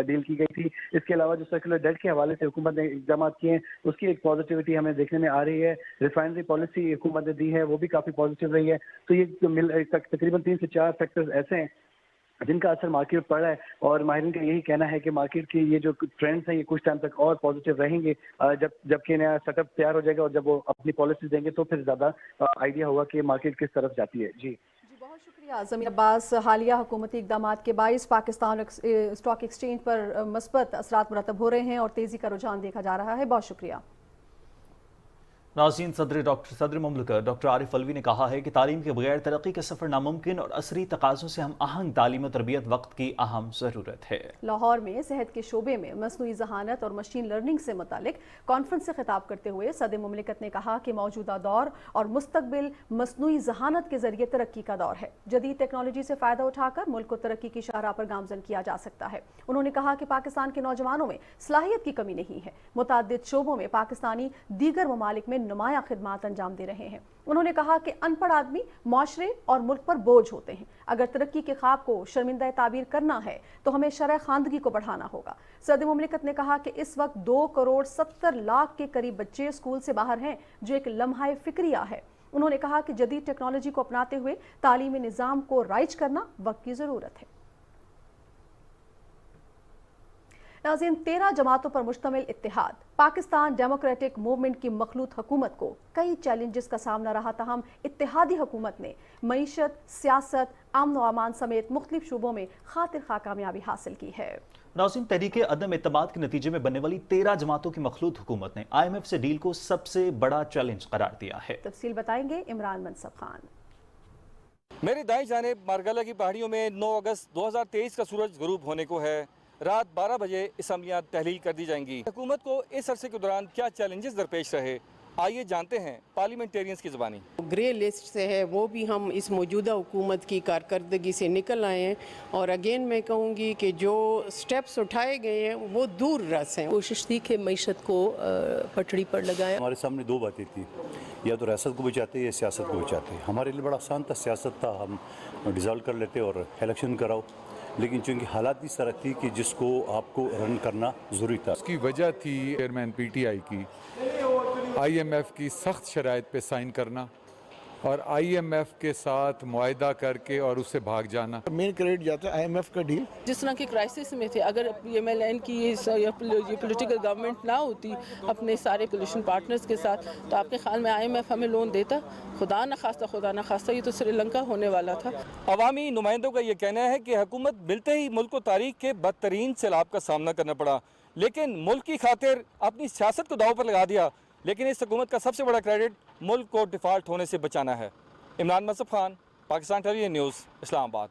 Speaker 11: ڈیل کی گئی تھی. اس کے علاوہ جو سرکولر ڈیٹ کے حوالے سے حکومت نے اقدامات کیے ہیں اس کی ایک پازیٹیوٹی ہمیں دیکھنے میں آ رہی ہے. ریفائنری پالیسی حکومت نے دی ہے وہ بھی کافی پازیٹیو رہی ہے. تو یہ تقریباً 3 سے 4 فیکٹرز ایسے ہیں جن کا اثر مارکیٹ پر پڑ رہا ہے اور ماہرین کا یہی کہنا ہے کہ مارکیٹ کی یہ جو ٹرینڈز ہیں یہ کچھ ٹائم تک اور پازیٹیو رہیں گے. جب کہ نیا سیٹ اپ تیار ہو جائے گا اور جب وہ اپنی پالیسیز دیں گے تو پھر زیادہ آئیڈیا ہوگا کہ مارکیٹ کس طرف جاتی ہے. جی
Speaker 2: بہت شکریہ ضمیر عباس. حالیہ حکومتی اقدامات کے باعث پاکستان اسٹاک ایکسچینج پر مثبت اثرات مرتب ہو رہے ہیں اور تیزی کا رجحان دیکھا جا رہا ہے. بہت شکریہ.
Speaker 1: नाज़रीन, सदर मुमलिकत डॉक्टर आरिफ अलवी ने कहा है कि तालीम के बगैर तरक्की का सफ़र नामुमकिन और असरी तकाज़ों से हम आहंग तालीम और तरबियत वक्त की अहम ज़रूरत है।
Speaker 2: लाहौर में सेहत के शोबे में मसनूई ज़हानत और मशीन लर्निंग से मुतालिक कॉन्फ्रेंस से खिताब करते हुए सदर मुमलिकत ने कहा कि मौजूदा दौर और मुस्तकबिल मसनूई ज़हानत के ज़रिए तरक्की का दौर है। जदीद टेक्नोलॉजी से फ़ायदा उठाकर मुल्क को तरक्की की शाहराह पर गामजन किया जा सकता है। उन्होंने कहा कि पाकिस्तान के नौजवानों में सलाहियत की कमी नहीं है। मुताद्दिद शोबों में पाकिस्तानी दीगर ममालिक में नुमाया खिदमात अंजाम दे रहे हैं। उन्होंने कहा कि अनपढ़ आदमी माशरे और मुल्क पर बोझ होते हैं। अगर तरक्की के ख्वाब को शर्मिंदा ताबीर करना है तो हमें शरह खानदगी को बढ़ाना होगा। सदर मुमलिकत ने कहा कि इस वक्त 2 करोड़ 70 लाख के करीब बच्चे स्कूल से बाहर हैं, जो एक लम्हा फिक्रिया है। उन्होंने कहा कि जदीद टेक्नोलॉजी को अपनाते हुए तालीमी निज़ाम को राइज करना वक्त की ज़रूरत है। नाज़रीन, 13 जमातों पर मुश्तमिल इत्तेहाद पाकिस्तान डेमोक्रेटिक मूवमेंट की मखलूत हुकूमत को कई चैलेंजेस का सामना रहा, ताहम इत्तेहादी हुकूमत ने मईशत, सियासत, अमन व अमान समेत मुख्तलिफ शोबों में खातिर खा कामयाबी हासिल की है।
Speaker 1: नाज़रीन, तहरीके अदम एतमाद के नतीजे में बनने वाली 13 जमातों की मखलूत हुकूमत ने IMF से डील को सबसे बड़ा चैलेंज करार दिया है।
Speaker 2: तफसील बताएंगे इमरान मनसब खान।
Speaker 12: मेरी दाईं जानिब मारगला की पहाड़ियों में 9 अगस्त 2023 का सूरज गुरूब होने को है। रात 12 बजे असम्बलियाँ तहलील कर दी जाएंगी। हुकूमत को इस अरसे के दौरान क्या चैलेंजेस दरपेश रहे, आइए जानते हैं पार्लियामेंटेरियंस की ज़बानी।
Speaker 13: ग्रे लिस्ट से है वो भी हम इस मौजूदा हुकूमत की कारकर्दगी से निकल आए हैं और अगेन मैं कहूँगी कि जो स्टेप्स उठाए गए हैं वो दूर रस हैं।
Speaker 14: कोशिश थी कि मईशत को पटड़ी पर लगाएं।
Speaker 15: हमारे सामने 2 बातें थी, या तो रियासत को बचाते या सियासत को बचाते। हमारे लिए बड़ा आसान था, सियासत था, हम डिज़ॉल्व कर लेते और इलेक्शन कराओ, लेकिन चूंकि हालात इस तरह थी कि जिसको आपको रन करना ज़रूरी था।
Speaker 16: उसकी वजह थी चेयरमैन PTI की IMF की सख्त शराइत पे साइन करना और IMF के साथ मुआहदा करके और उससे भाग जाना।
Speaker 17: मेन क्रेडिट जाता है IMF का डील।
Speaker 14: जिस तरह के क्राइसिस में थे, अगर PMLN की ये पॉलिटिकल गवर्नमेंट ना होती अपने सारे कोलिशन पार्टनर्स के साथ, तो आपके ख्याल में IMF हमें लोन देता? खुदा न खास्ता ये तो श्रीलंका होने वाला था।
Speaker 12: अवामी नुमाइंदों का ये कहना है कि हुकूमत मिलते ही मुल्क को तारीख के बदतरीन सैलाब का सामना करना पड़ा, लेकिन मुल्क की खातिर अपनी सियासत को दाव पर लगा दिया। लेकिन इस हुकूमत का सबसे बड़ा क्रेडिट मुल्क को डिफ़ॉल्ट होने से बचाना है। Imran Mansab Khan, Pakistan television news, Islamabad.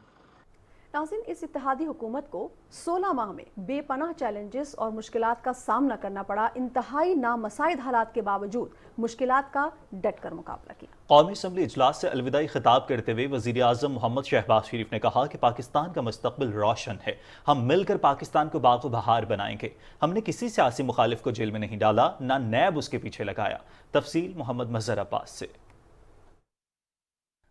Speaker 2: नाज़रीन, इस इत्तेहादी हुकूमत को 16 माह में बेपनाह चैलेंजेस और मुश्किलात का सामना करना पड़ा। इंतहाई नामसाइद हालात के बावजूद मुश्किलात का डट कर मुकाबला किया।
Speaker 1: कौमी असम्बली इजलास से अलविदाई खिताब करते हुए वज़ीर आज़म मोहम्मद शहबाज शरीफ ने कहा कि पाकिस्तान का मुस्तकबिल रोशन है, हम मिलकर पाकिस्तान को बाग़ो बहार बनाएंगे। हमने किसी सियासी मुखालिफ को जेल में नहीं डाला, ना नैब उसके पीछे लगाया। तफसील मोहम्मद मज़हर अब्बास से।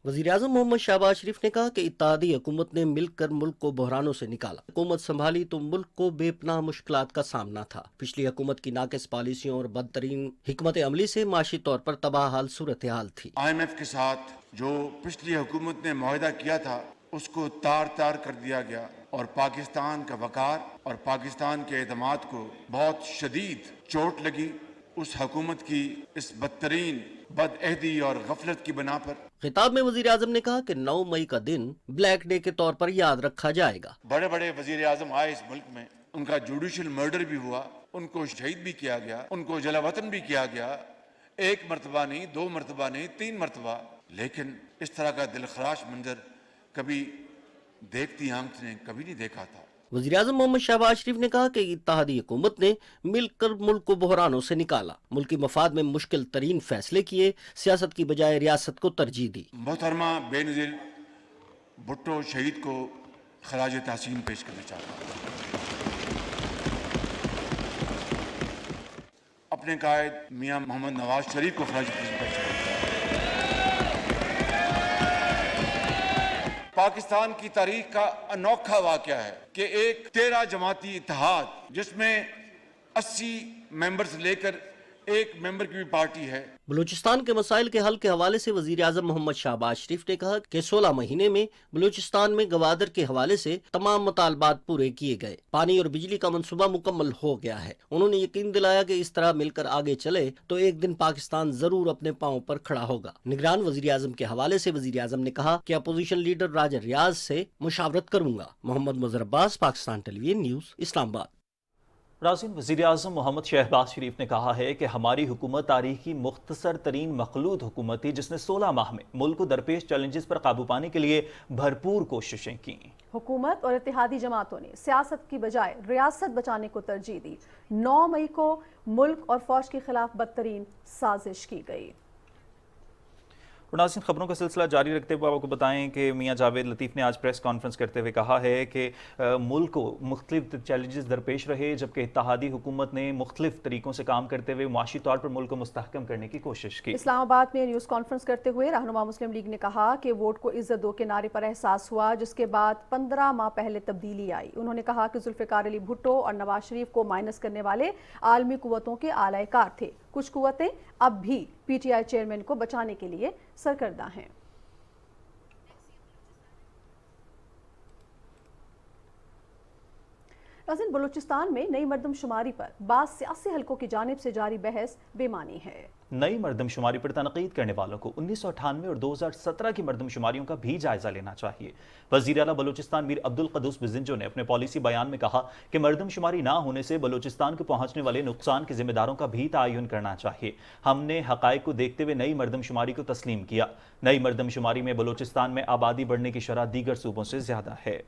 Speaker 18: वज़ीर आज़म मोहम्मद शहबाज शरीफ ने कहा कि इत्तेहादी हुकूमत ने मिलकर मुल्क को बहरानों से निकाला। हुकूमत संभाली तो मुल्क को बेपनाह मुश्किलात का सामना था। पिछली हुकूमत की नाकिस पॉलिसियों और बदतरीन हिकमत अमली से माशी तौर पर तबाह हाल सूरत हाल थी।
Speaker 19: IMF के साथ जो पिछली हुकूमत ने मुआहदा किया था उसको तार तार कर दिया गया और पाकिस्तान का वकार और पाकिस्तान के एतमाद को बहुत शदीद चोट लगी। उस हुकूमत की इस बदतरीन बदअहदी और गफलत की बिना पर
Speaker 18: खिताब में वज़ीर आज़म ने कहा कि 9 मई का दिन ब्लैक डे के तौर पर याद रखा जाएगा।
Speaker 19: बड़े बड़े वजीर आज़म आए इस मुल्क में, उनका जुडिशल मर्डर भी हुआ, उनको शहीद भी किया गया, उनको जलावतन भी किया गया, 1 मरतबा नहीं, 2 मरतबा नहीं, 3 मरतबा। लेकिन इस तरह का दिलखराश मंजर कभी देखती आंख ने कभी नहीं देखा था।
Speaker 18: वज़ीर आज़म मोहम्मद शहबाज शरीफ ने कहा कि इत्तेहादी हुकूमत ने मिलकर मुल्क को बहरानों से निकाला, मुल्क की मफाद में मुश्किल तरीन फैसले किए, सियासत की बजाय रियासत को तरजीह दी।
Speaker 19: मोहतरमा बेनज़ीर भुट्टो शहीद को खराज तहसीन पेश करना चाहता हूँ। अपने कायद मियाँ मोहम्मद नवाज शरीफ को खराज तहसीन पेश करना चाहता हूँ। पाकिस्तान की तारीख का अनोखा वाक़या है कि एक 13 जमाती इत्तेहाद जिसमें 80 मेंबर से लेकर 1 मेंबर की भी पार्टी है।
Speaker 18: बलूचिस्तान के मसाइल के हल के हवाले से वज़ीर आज़म मोहम्मद शहबाज शरीफ ने कहा कि 16 महीने में बलूचिस्तान में गवादर के हवाले से तमाम मुतालबात पूरे किए गए, पानी और बिजली का मंसूबा मुकम्मल हो गया है। उन्होंने यकीन दिलाया कि इस तरह मिलकर आगे चले तो एक दिन पाकिस्तान जरूर अपने पांव पर खड़ा होगा। निगरान वज़ीर आज़म के हवाले से वज़ीर आज़म ने कहा कि अपोजिशन लीडर राजा रियाज से मुशावरत करूंगा। Mohammad Mazhar Abbas, Pakistan television news, Islamabad.
Speaker 1: नाज़रीन, वज़ीर-ए-आज़म मोहम्मद शहबाज शरीफ ने कहा है कि हमारी हुकूमत तारीख की मुख्तसर तरीन मखलूत हुकूमत थी जिसने 16 माह में मुल्क को दरपेश चैलेंजेस पर काबू पाने के लिए भरपूर कोशिशें की।
Speaker 2: हुकूमत और इत्तेहादी जमातों ने सियासत की बजाय रियासत बचाने को तरजीह दी। 9 मई को मुल्क और फौज के खिलाफ बदतरीन साजिश की गई।
Speaker 1: नाज़रीन, खबरों का सिलसिला जारी रखते हुए आपको बताएं कि मियां जावेद लतीफ़ ने आज प्रेस कॉन्फ्रेंस करते हुए कहा है कि मुल्क को मुख्तलिफ चैलेंजेस दरपेश रहे, जबकि इत्तेहादी हुकूमत ने मुख्तलिफ तरीकों से काम करते हुए मुआशी तौर पर मुल्क को मुस्तहकम करने की कोशिश की।
Speaker 2: इस्लामाबाद में न्यूज़ कॉन्फ्रेंस करते हुए रहनुमा मुस्लिम लीग ने कहा कि वोट को इज्जत दो के नारे पर एहसास हुआ, जिसके बाद 15 माह पहले तब्दीली आई। उन्होंने कहा कि जुल्फ़िकार अली भुट्टो और नवाज शरीफ को माइनस करने वाले आलमी कुव्वतों के आलाकार थे। कुछ कुव्वतें अब भी पीटीआई चेयरमैन को बचाने के लिए सरगर्दा हैं। नाज़रीन, बलूचिस्तान में नई मर्दमशुमारी पर बाज़ सियासी हलकों की जानिब से जारी बहस बेमानी है।
Speaker 1: नई मर्दमशुमारी पर तनकीद करने वालों को 1998 और 2017 की मर्दमशुमारियों का भी जायजा लेना चाहिए। वज़ीर आला बलूचिस्तान मीर अब्दुल क़ुद्दूस बिज़िंजो ने अपने पॉलिसी बयान में कहा कि मर्दमशुमारी ना होने से बलूचिस्तान को पहुंचने वाले नुकसान के जिम्मेदारों का भी तयन करना चाहिए। हमने हक़ाइक़ को देखते हुए नई मर्दमशुमारी को तस्लीम किया। नई मर्दमशुमारी में बलूचिस्तान में आबादी बढ़ने की शरह दीगर सूबों से ज़्यादा है।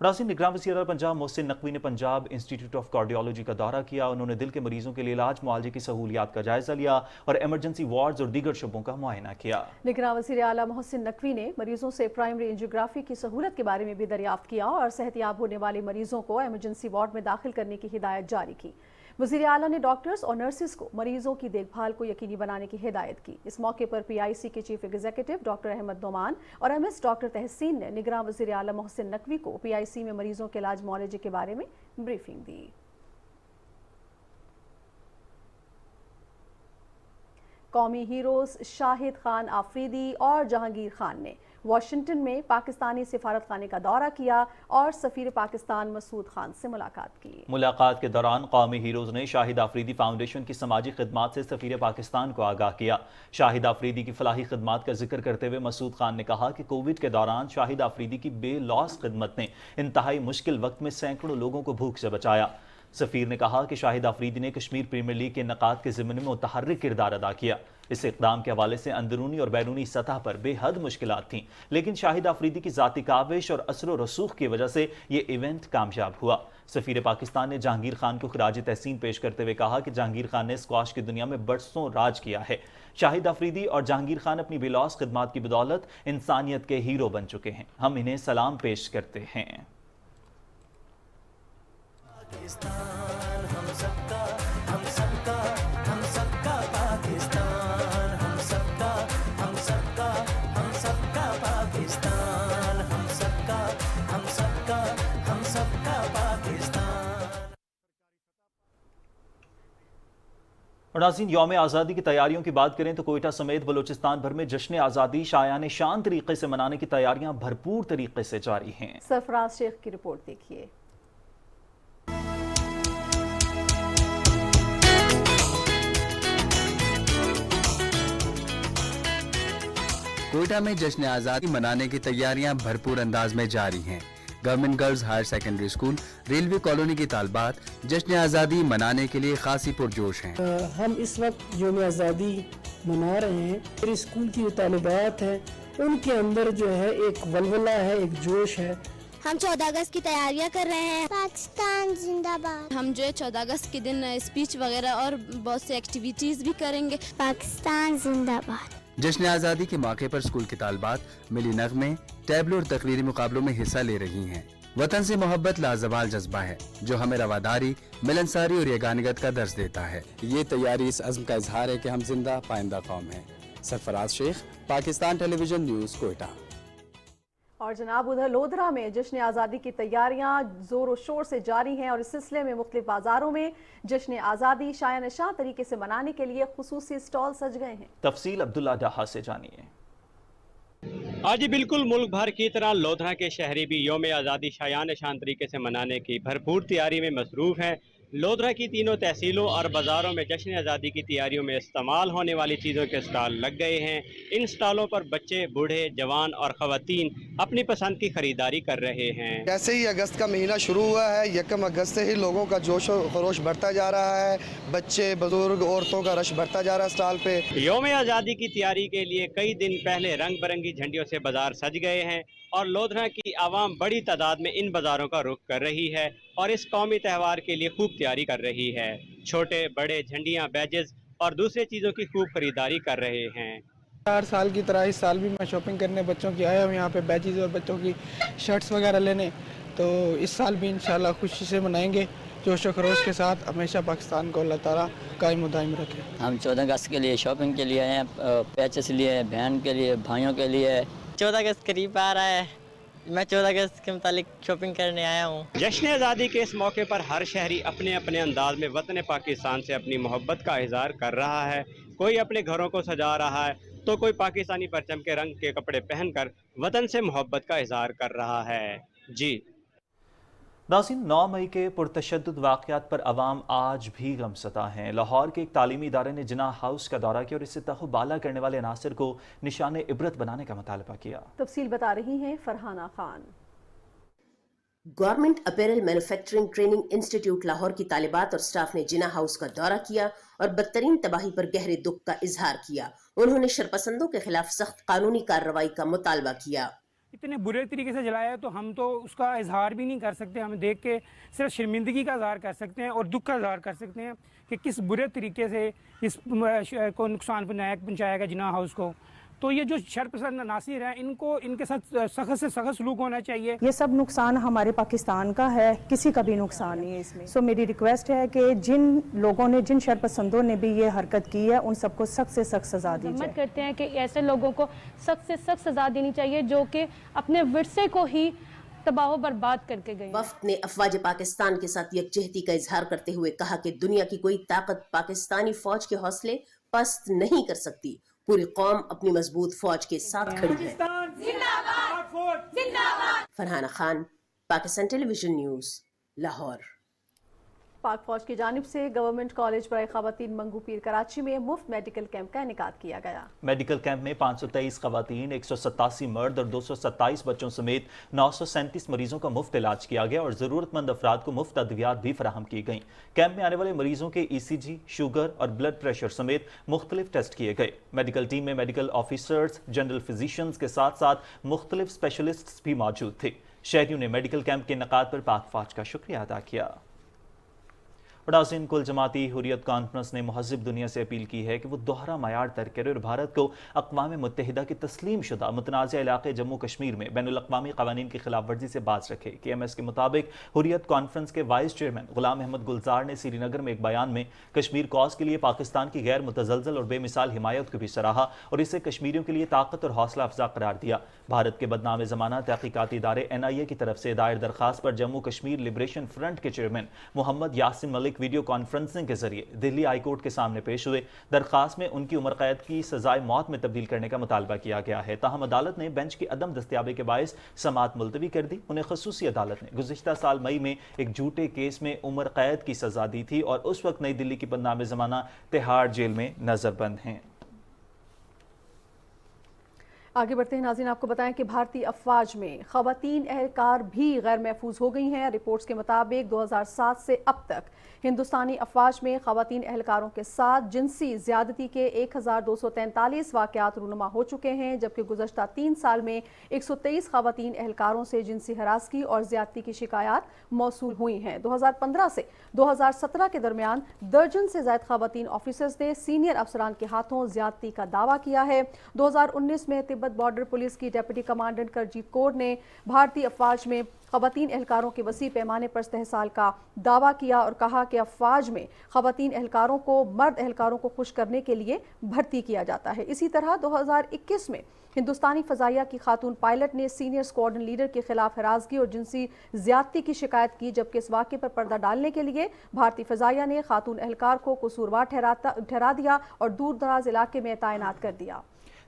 Speaker 1: नाज़रीन, निगरान वज़ीर आला पंजाब मोहसिन नकवी ने पंजाब इंस्टीट्यूट ऑफ कार्डियोलॉजी का दौरा किया। उन्होंने दिल के मरीजों के लिए इलाज मुआलजे की सहूलियात का जायजा लिया और एमरजेंसी वार्ड्स और दीगर शोबों का मुआयना किया।
Speaker 2: निगरान वज़ीर आला मोहसिन नकवी ने मरीजों से प्राइमरी एंजियोग्राफी की सहूलत के बारे में भी दरियाफ्त किया और सेहतयाब होने वाले मरीजों को एमरजेंसी वार्ड में दाखिल करने की हिदायत जारी की। वज़ीर आला ने डॉक्टर्स और नर्सिस को मरीजों की देखभाल को यकीनी बनाने की हिदायत की। इस मौके पर PIC के chief executive doctor Ahmed Noman और MS डॉक्टर तहसीन ने निगरान वज़ीर आला मोहसिन नकवी को PIC में मरीजों के इलाज मुआलजे के बारे में ब्रीफिंग दी। कौमी हीरोज शाहिद खान आफरीदी और जहांगीर खान ने वाशिंगटन में पाकिस्तानी सिफारत खाने का दौरा किया और सफीर पाकिस्तान मसूद खान से मुलाकात की।
Speaker 1: मुलाकात के दौरान कौमी हीरोज ने शाहिद आफरीदी फाउंडेशन की समाजी खिदमात से सफीर पाकिस्तान को आगाह किया। शाहिद आफरीदी की फलाही खिदमात का जिक्र करते हुए मसूद खान ने कहा कि कोविड के दौरान शाहिद आफरीदी की बेलौस खिदमत ने इंतहाई मुश्किल वक्त में सैकड़ों लोगों को भूख से बचाया। सफीर ने कहा कि शाहिद आफरीदी ने कश्मीर प्रीमियर लीग के इनेकाद के ज़िम्मे में मुतहर्रिक किरदार अदा किया। इस इक़दाम के हवाले से अंदरूनी और बैरूनी सतह पर बेहद मुश्किलात थीं, लेकिन शाहिद आफरीदी की ज़ाती काविश और असर रसूख की वजह से ये इवेंट कामयाब हुआ। सफीर पाकिस्तान ने जहांगीर खान को खिराज तहसीन पेश करते हुए कहा कि जहांगीर खान ने स्क्वाश की दुनिया में बरसों राज किया है। शाहिद आफरीदी और जहांगीर खान अपनी बेलौस खिदमात की बदौलत इंसानियत के हीरो बन चुके हैं। हम इन्हें सलाम पेश करते हैं।
Speaker 3: पाकिस्तान हम सबका, हम सबका, हम सबका पाकिस्तान, हम सबका, हम सबका, हम सबका पाकिस्तान, हम सबका, हम सबका, हम सबका पाकिस्तान।
Speaker 1: और नाज़रीन, यौम आज़ादी की तैयारियों की बात करें तो कोयटा समेत बलूचिस्तान भर में जश्न आज़ादी शायान शान तरीके से मनाने की तैयारियां भरपूर तरीके से जारी हैं।
Speaker 2: सरफराज शेख की रिपोर्ट देखिए।
Speaker 20: कोयटा में जश्न आज़ादी मनाने की तैयारियां भरपूर अंदाज में जारी हैं। Government girls higher secondary school railway colony की तालबात जश्न आज़ादी मनाने के लिए खासी पुरजोश हैं।
Speaker 21: हम इस वक्त यौम आज़ादी मना रहे हैं। मेरे स्कूल की जो तालिबात हैं उनके अंदर जो है एक वलवला है, एक जोश है।
Speaker 22: हम 14 अगस्त की तैयारियां कर रहे हैं। पाकिस्तान जिंदाबाद। हम जो है 14 अगस्त के दिन स्पीच वगैरह और बहुत सी एक्टिविटीज भी करेंगे। पाकिस्तान जिंदाबाद।
Speaker 20: जश्न आज़ादी के मौके पर स्कूल की तालबात मिली नगमे, टैबलो और तकरीरी मुकाबलों में हिस्सा ले रही हैं। वतन से मोहब्बत लाजवाल जज्बा है जो हमें रवादारी, मिलनसारी और यगानियत का दर्स देता है।
Speaker 23: ये तैयारी इस अज़्म का इजहार है कि हम जिंदा पाइंदा कौम हैं। Sarfraz Sheikh, Pakistan television news, Quetta.
Speaker 2: और जनाब, उधर लोधरा में जश्न आज़ादी की तैयारियां जोरों शोर से जारी हैं और इस सिलसिले में मुख्तलिफ बाजारों में जश्न आज़ादी शायान शान तरीके से मनाने के लिए खुसूसी स्टॉल सज गए हैं।
Speaker 1: तफसील अब्दुल्ला डाहा से जानिए।
Speaker 24: आज बिल्कुल मुल्क भर की तरह लोधरा के शहरी भी यौम आज़ादी शायान शान तरीके से मनाने की भरपूर तैयारी में मसरूफ़ हैं। लोधरा की तीनों तहसीलों और बाज़ारों में जश्न आज़ादी की तैयारियों में इस्तेमाल होने वाली चीज़ों के स्टॉल लग गए हैं। इन स्टॉलों पर बच्चे, बूढ़े, जवान और ख़वातीन अपनी पसंद की खरीदारी कर रहे हैं।
Speaker 4: जैसे ही अगस्त का महीना शुरू हुआ है, 1 अगस्त से ही लोगों का जोश और खरोश बढ़ता जा रहा है। बच्चे, बुजुर्ग, औरतों का रश बढ़ता जा रहा है स्टॉल पे।
Speaker 24: यौम आज़ादी की तैयारी के लिए कई दिन पहले रंग बिरंगी झंडियों से बाजार सज गए हैं और लोधरा की आवाम बड़ी तादाद में इन बाज़ारों का रुख कर रही है और इस कौमी त्यौहार के लिए खूब तैयारी कर रही है। छोटे बड़े झंडियाँ, बैजेस और दूसरी चीज़ों की खूब खरीदारी कर रहे हैं।
Speaker 17: हर साल की तरह इस साल भी मैं शॉपिंग करने बच्चों की आया हूँ यहाँ पे, बैजेस और बच्चों की शर्ट्स वगैरह लेने। तो इस साल भी इंशाल्लाह खुशी से मनाएंगे, जोश व खरोश के साथ। हमेशा पाकिस्तान को अल्लाह ताला कायम दायम रखे।
Speaker 5: हम 14 अगस्त के लिए शॉपिंग के लिए आए हैं, पैचेस लिए, बहन के लिए, भाइयों के लिए।
Speaker 6: 14 अगस्त करीब आ रहा है, मैं 14 अगस्त के मुतालिक शॉपिंग करने आया हूँ।
Speaker 24: जश्न आज़ादी के इस मौके पर हर शहरी अपने अपने अंदाज में वतन पाकिस्तान से अपनी मोहब्बत का इजहार कर रहा है। कोई अपने घरों को सजा रहा है तो कोई पाकिस्तानी परचम के रंग के कपड़े पहनकर वतन से मोहब्बत का इजहार कर रहा है। जी
Speaker 1: नाज़रीन, 9 मई के पुरतशद्दुद वाक़यात पर अवाम आज भी गमज़दा हैं। लाहौर के एक तालीमी इदारे ने जिन्ना हाउस का दौरा किया और इससे तहफ़्फ़ुज़ बाला करने वाले अनासर को निशान इबरत बनाने का मुतालबा किया।
Speaker 2: तफसील बता रही हैं Farhana Khan.
Speaker 7: Government apparel manufacturing training institute Lahore की तालिबात और स्टाफ ने जिन्ना हाउस का दौरा किया और बदतरीन तबाही पर गहरे दुख का इजहार किया। उन्होंने शरपसंदों के खिलाफ सख्त कानूनी कार्रवाई का मुतालबा किया।
Speaker 25: इतने बुरे तरीके से जलाया तो हम तो उसका इजहार भी नहीं कर सकते। हम देख के सिर्फ शर्मिंदगी का इजहार कर सकते हैं और दुख का इजहार कर सकते हैं कि किस बुरे तरीके से इस को नुकसान पहुँचाया गया जिन्ना हाउस को। तो ये जो शरपसंद नासिर हैं, इनको इनके साथ सख्त से सख्त सलूक होना चाहिए।
Speaker 26: ये सब नुकसान हमारे पाकिस्तान का है, किसी का भी नुकसान नहीं है इसमें। सो मेरी रिक्वेस्ट है कि जिन लोगों ने, जिन शरपसंदों ने भी ये हरकत की है, उन सबको सख्त से सख्त सजा दी जाए।
Speaker 27: करते हैं कि ऐसे लोगों को सख्त से सख्त सजा देनी चाहिए जो कि अपने विरसे को ही तबाह बर्बाद करके गए।
Speaker 7: वफ्द ने अफवाज पाकिस्तान के साथ यकजहती का इजहार करते हुए कहा कि दुनिया की कोई ताकत पाकिस्तानी फौज के हौसले पस्त नहीं कर सकती। पूरी कौम अपनी मजबूत फौज के साथ खड़ी है। Farhana Khan, Pakistan television news, Lahore.
Speaker 2: पाक फौज की जानिब से गवर्नमेंट कॉलेज बराए ख़वातीन मंगू पीर कराची में मुफ्त मेडिकल कैंप का इनेकाद किया गया।
Speaker 1: मेडिकल कैंप में 523 ख़वातीन, 187 मर्द और 227 बच्चों समेत 937 मरीजों का मुफ्त इलाज किया गया और ज़रूरतमंद अफराद को मुफ्त अद्वियात भी फराहम की गई। कैंप में आने वाले मरीजों के ECG, शुगर और ब्लड प्रेशर समेत मुख्तलिफ टेस्ट किए गए। मेडिकल टीम में मेडिकल ऑफिसर्स, जनरल फिजिशियंस के साथ साथ मुख्तलिफ स्पेशलिस्ट भी मौजूद थे। शहरियों ने मेडिकल कैंप के इनेकाद पर पाक फौज का शुक्रिया अदा किया। नाज़रीन, कुल जमाती हुर्रियत कॉन्फ्रेंस ने महज़िब दुनिया से अपील की है कि वो दोहरा मयार तर्क करे और भारत को अक़वाम मुत्तहिदा की तस्लीम शुदा मुतनाज़ इलाक़े जम्मू कश्मीर में बैनुल-अक़वामी क़वानीन की खिलाफ वर्जी से बाज रखे। KMS के मुताबिक हुर्रियत कॉन्फ्रेंस के वाइस चेयरमैन गुलाम अहमद गुलजार ने श्रीनगर में एक बयान में कश्मीर कॉज के लिए पाकिस्तान की गैर मुतज़लज़ल और बेमिसाल हिमायत को भी सराहा और इसे कश्मीरियों के लिए ताकत और हौसला अफजा करार दिया। भारत के बदनाम ज़माना तहक़ीक़ाती इदारे NIA की तरफ से दायर दरख्वास्त पर जम्मू कश्मीर लिबरेशन फ्रंट के chairman Mohammad Yasin Malik video conferencing के जरिए दिल्ली हाई कोर्ट के सामने पेश हुए। दरखास्त में उनकी उम्र कैद की सजाए मौत में तब्दील करने का मुतालबा किया गया है। ताहम अदालत ने बेंच की अदम दस्तयाबी के बायस समाअत मुलतवी कर दी। उन्हें खसूसी अदालत ने गुज़िश्ता साल मई में एक झूठे केस में उम्र कैद की सजा दी थी और उस वक्त नई दिल्ली की बदनाम ज़माना तिहाड़ जेल में नजरबंद हैं।
Speaker 2: आगे बढ़ते हैं नाज़रीन, आपको बताएं कि भारतीय अफवाज में ख़वातीन एहलकार भी गैर महफूज हो गई हैं। रिपोर्ट्स के मुताबिक 2007 से अब तक हिंदुस्तानी अफवाज में ख़वातीन एहलकारों के साथ जिनसी ज़्यादती के 1243 वाक़यात रूनुमा हो चुके हैं, जबकि गुज़श्ता 3 साल में 123 ख़वातीन एहलकारों से जिनसी हरासगी और ज़्यादती की शिकायत मौसूल हुई हैं। 2015 से 2017 के दरमियान दर्जन से ज़ायद ख़वातीन ऑफिसर्स ने सीनियर अफसरान के हाथों ज़्यादती का दावा किया है। 2019 में तिब्बत बॉर्डर पुलिस की डेप्यूटी कमांडेंट करजीत कौर ने भारतीय अफवाज में ख़वातीन एहलकारों के वसी पैमाने पर इस्तेहसाल का दावा किया और कहा कि अफवाज में ख़वातीन एहलकारों को मर्द एहलकारों को खुश करने के लिए भर्ती किया जाता है। इसी तरह 2021 में हिंदुस्तानी फ़ज़ाइया की खातून पायलट ने सीनियर स्क्वाड्रन लीडर के खिलाफ हरासगी और जिनसी ज़्यादती की शिकायत की, जबकि इस वाक़े पर पर्दा डालने के लिए भारतीय फ़ज़ाइया ने खातून एहलकार को कसूरवार ठहरा दिया और दूर दराज इलाके में तैनात कर दिया।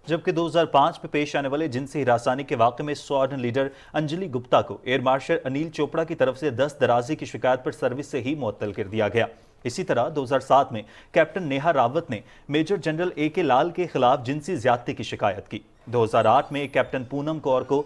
Speaker 1: जबकि 2005 में पेश आने वाले जिनसी हिरासानी के वाक़े में स्वार्न लीडर अंजलि गुप्ता को एयर मार्शल अनिल चोपड़ा की तरफ से 10 दराजी की शिकायत पर सर्विस से ही मुअत्तल कर दिया गया। इसी तरह 2007 में कैप्टन नेहा रावत ने मेजर जनरल AK लाल के खिलाफ जिनसी ज्यादती की शिकायत की। 2008 में कैप्टन पूनम कौर को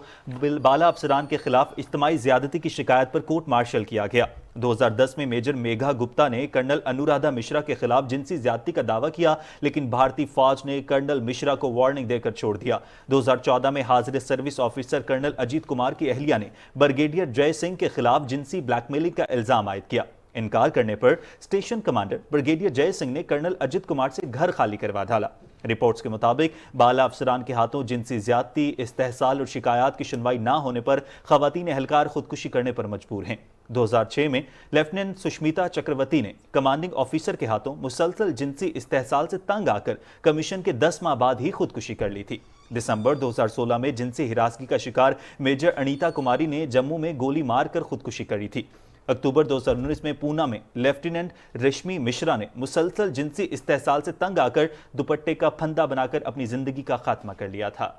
Speaker 1: बाला अफसरान के खिलाफ इज्तिमाई ज्यादती की शिकायत पर कोर्ट मार्शल किया गया। 2010 में मेजर मेघा गुप्ता ने कर्नल अनुराधा मिश्रा के खिलाफ जिनसी ज्यादती का दावा किया, लेकिन भारतीय फौज ने कर्नल मिश्रा को वार्निंग देकर छोड़ दिया। 2014 में हाजिर service officer colonel Ajit Kumar की अहलिया ने ब्रिगेडियर जय सिंह के खिलाफ जिनसी ब्लैकमेलिंग का इल्जाम आयद किया। इनकार करने पर स्टेशन कमांडर ब्रिगेडियर जय सिंह ने कर्नल अजित कुमार से घर खाली करवा डाला। रिपोर्ट्स के मुताबिक बाला अफसरान के हाथों जिनसी ज्यादती, इस्तेहसाल और शिकायत की सुनवाई ना होने पर खवातीन एहलकार खुदकुशी करने पर मजबूर हैं। 2006 में लेफ्टिनेंट सुष्मिता चक्रवर्ती ने कमांडिंग ऑफिसर के हाथों मुसलसल जिनसी इस्तेहसाल से तंग आकर कमीशन के 10 माह बाद ही खुदकुशी कर ली थी। दिसंबर 2016 में जिनसी हिरासगी का शिकार मेजर अनीता कुमारी ने जम्मू में गोली मारकर खुदकुशी करी थी। अक्टूबर 2019 में पूना में लेफ्टिनेंट रश्मि मिश्रा ने मुसलसल जिनसी इस्तेहसाल से तंग आकर दुपट्टे का फंदा बनाकर अपनी जिंदगी का खात्मा कर लिया था।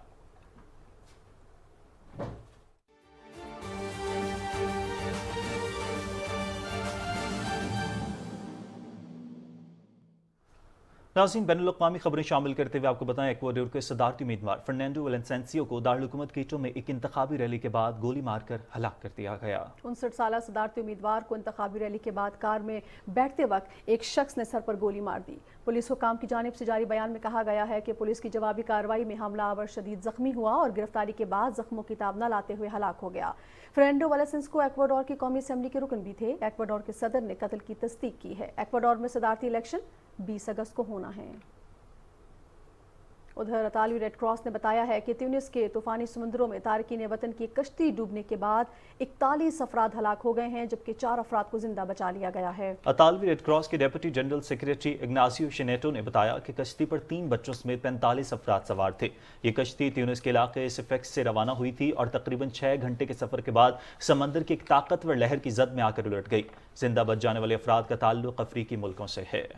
Speaker 1: नाज़रीन, बैनुल-अक़वामी खबरें शामिल करते हुए आपको बताएं, इक्वाडोर के सदारती उम्मीदवार फर्नांडो वेलेंसियो को दारुल-हुकूमत कीटो में एक इंतखाबी रैली के बाद गोली मारकर हलाक कर दिया गया।
Speaker 2: 59 साल सदारती उम्मीदवार को इंतखाबी रैली के बाद कार में बैठते वक्त एक शख्स ने सर पर गोली मार दी। पुलिस हुकाम की जानिब से जारी बयान में कहा गया है कि पुलिस की जवाबी कार्रवाई में हमलावर शदीद जख्मी हुआ और गिरफ्तारी के बाद जख्मों की ताब न लाते हुए हलाक हो गया। फर्नांडो वेलेंसियो इक्वाडोर की कौमी असेंबली के रुकन भी थे। इक्वाडोर के सदर ने कत्ल की तस्दीक की है। इक्वाडोर में सदारती इलेक्शन 20 अगस्त को होना है। उधर इतालवी रेड क्रॉस ने बताया है कि ट्यूनिस के तूफानी समुद्रों में तारकीन वतन की कश्ती डूबने के बाद 41 अफराद हलाक हो गए हैं, जबकि 4 अफराद को जिंदा बचा लिया गया है।
Speaker 1: इतालवी रेड क्रॉस के डेप्यूटी जनरल सेक्रेटरी इग्नासियो शिनेटो ने बताया कि कश्ती पर 3 बच्चों समेत 45 अफराद सवार थे। ये कश्ती ट्यूनिस के इलाके सिफेक्स से रवाना हुई थी और तकरीबन 6 घंटे के सफर के बाद समंदर की एक ताकतवर लहर की जद में आकर उलट गई। जिंदा बच जाने वाले अफराद का ताल्लुक अफ्रीकी मुल्कों से है।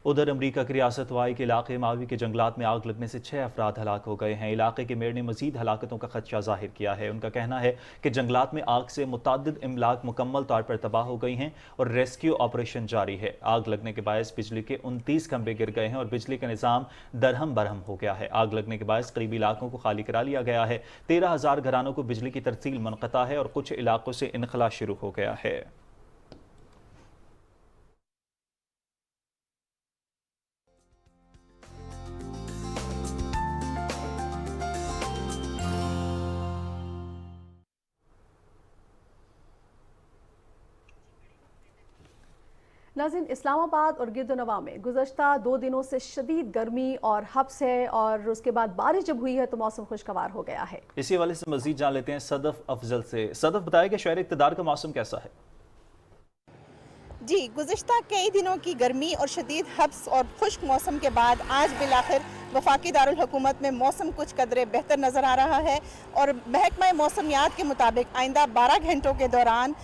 Speaker 1: उधर अमरीका की रियासत वाई के इलाके मावी के जंगलात में आग लगने से 6 अफराद हलाक हो गए हैं। इलाके के मेयर ने मजीद हलाकतों का खदशा जाहिर किया है। उनका कहना है कि जंगलात में आग से मुतअद्दिद इमलाक मुकम्मल तौर पर तबाह हो गई हैं और रेस्क्यू ऑपरेशन जारी है। आग लगने के बायस बिजली के 29 खंभे गिर गए हैं और बिजली का निज़ाम दरहम बरहम हो गया है। आग लगने के बायस करीबी इलाकों को खाली करा लिया गया है। 13,000 घरानों को बिजली की तरसील मुनक़ता है और कुछ इलाकों से इनखला शुरू हो गया है।
Speaker 2: नाज़रीन, इस्लामाबाद और गिरदोनवा में गुज़श्ता 2 दिनों से शदीद गर्मी और हब्स है और उसके बाद बारिश जब हुई है तो मौसम खुशगवार हो गया है।
Speaker 1: इसी हवाले से मजीद जान लेते हैं सदफ अफजल से। सदफ, बताया कि शहर इक़्तिदार का मौसम कैसा है?
Speaker 8: जी, गुज़िश्ता कई दिनों की गर्मी और शदीद हब्स और खुश्क मौसम के बाद आज बिलाखिर वफाकी दारुल हुकूमत में मौसम कुछ कदरे बेहतर नज़र आ रहा है और महकमा मौसमियात के मुताबिक आइंदा 12 घंटों के दौरान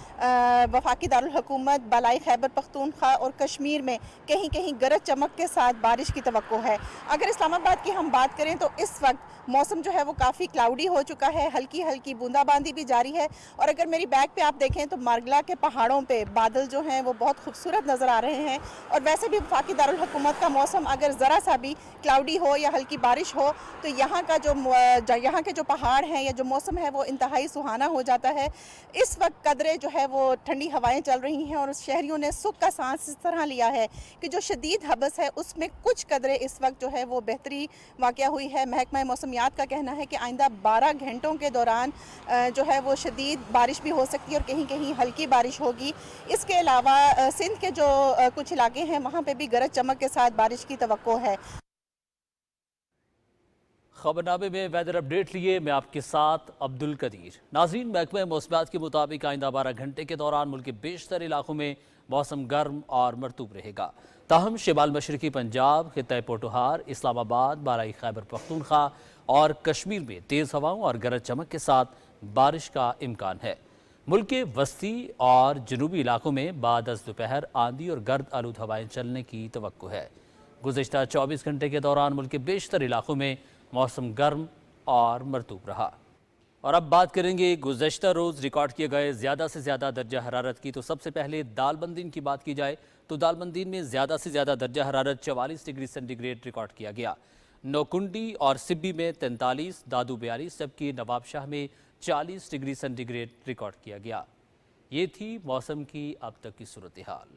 Speaker 8: वफाकी दारुल हुकूमत, बालाई खैबर पख्तूनख्वा और कश्मीर में कहीं कहीं गरज चमक के साथ बारिश की तवक्को है। अगर इस्लामाबाद की हम बात करें तो इस वक्त मौसम जो है वो काफ़ी क्लाउडी हो चुका है, हल्की हल्की बूंदाबांदी भी जारी है और अगर मेरी बैग पे आप देखें तो मार्गला के पहाड़ों पे बादल जो हैं वो बहुत खूबसूरत नज़र आ रहे हैं। और वैसे भी वफाकी दारुल हुकूमत का मौसम अगर ज़रा सा भी क्लाउडी हो या हल्की बारिश हो तो यहाँ के जो पहाड़ हैं या जो मौसम है वो इंतहाई सुहाना हो जाता है। इस वक्त कदरे जो है वो ठंडी हवाएं चल रही हैं और शहरियों ने सुख का सांस इस तरह लिया है कि जो शदीद हबस है उसमें कुछ कदरे इस वक्त जो है वो बेहतरी वाक़या हुई है। महकमा मौसमियात का कहना है कि आइंदा 12 घंटों के दौरान जो है वो शदीद बारिश भी हो सकती है और कहीं कहीं हल्की बारिश होगी। इसके अलावा सिंध के जो कुछ इलाके हैं वहाँ पे भी गरज चमक के साथ बारिश की तवक्को है।
Speaker 9: खबरनामे में वेदर अपडेट लिए मैं आपके साथ अब्दुल कदीर। नाज़रीन, महकमा मौसमियात के मुताबिक आइंदा 12 घंटे के दौरान मुल्क के बेशतर इलाकों में मौसम गर्म और मरतूब रहेगा। ताहम शिमाल मशरकी पंजाब, खित्ता पोटोहार, इस्लामाबाद, बालाई खैबर पख्तूनख्वा और कश्मीर में तेज़ हवाओं और गरज चमक के साथ बारिश का इम्कान है। मुल्क के वस्ती और जनूबी इलाकों में बाद अज़ दोपहर आंधी और गर्द आलूद हवाएं चलने की तवक्को है। गुज़िश्ता 24 घंटे के दौरान मुल्क के बेशतर इलाकों में मौसम गर्म और मरतूब रहा। और अब बात करेंगे गुज़श्ता रोज़ रिकॉर्ड किए गए ज़्यादा से ज़्यादा दर्जा हरारत की। तो सबसे पहले दालबंदीन की बात की जाए तो दालबंदीन में ज़्यादा से ज़्यादा दर्जा हरारत 44 डिग्री सेंटीग्रेड रिकॉर्ड किया गया। नौकुंडी और सिब्बी में 43, दादू 42 जबकि नवाबशाह में 40 डिग्री सेंटीग्रेड रिकॉर्ड किया गया। ये थी मौसम की अब तक की सूरत हाल।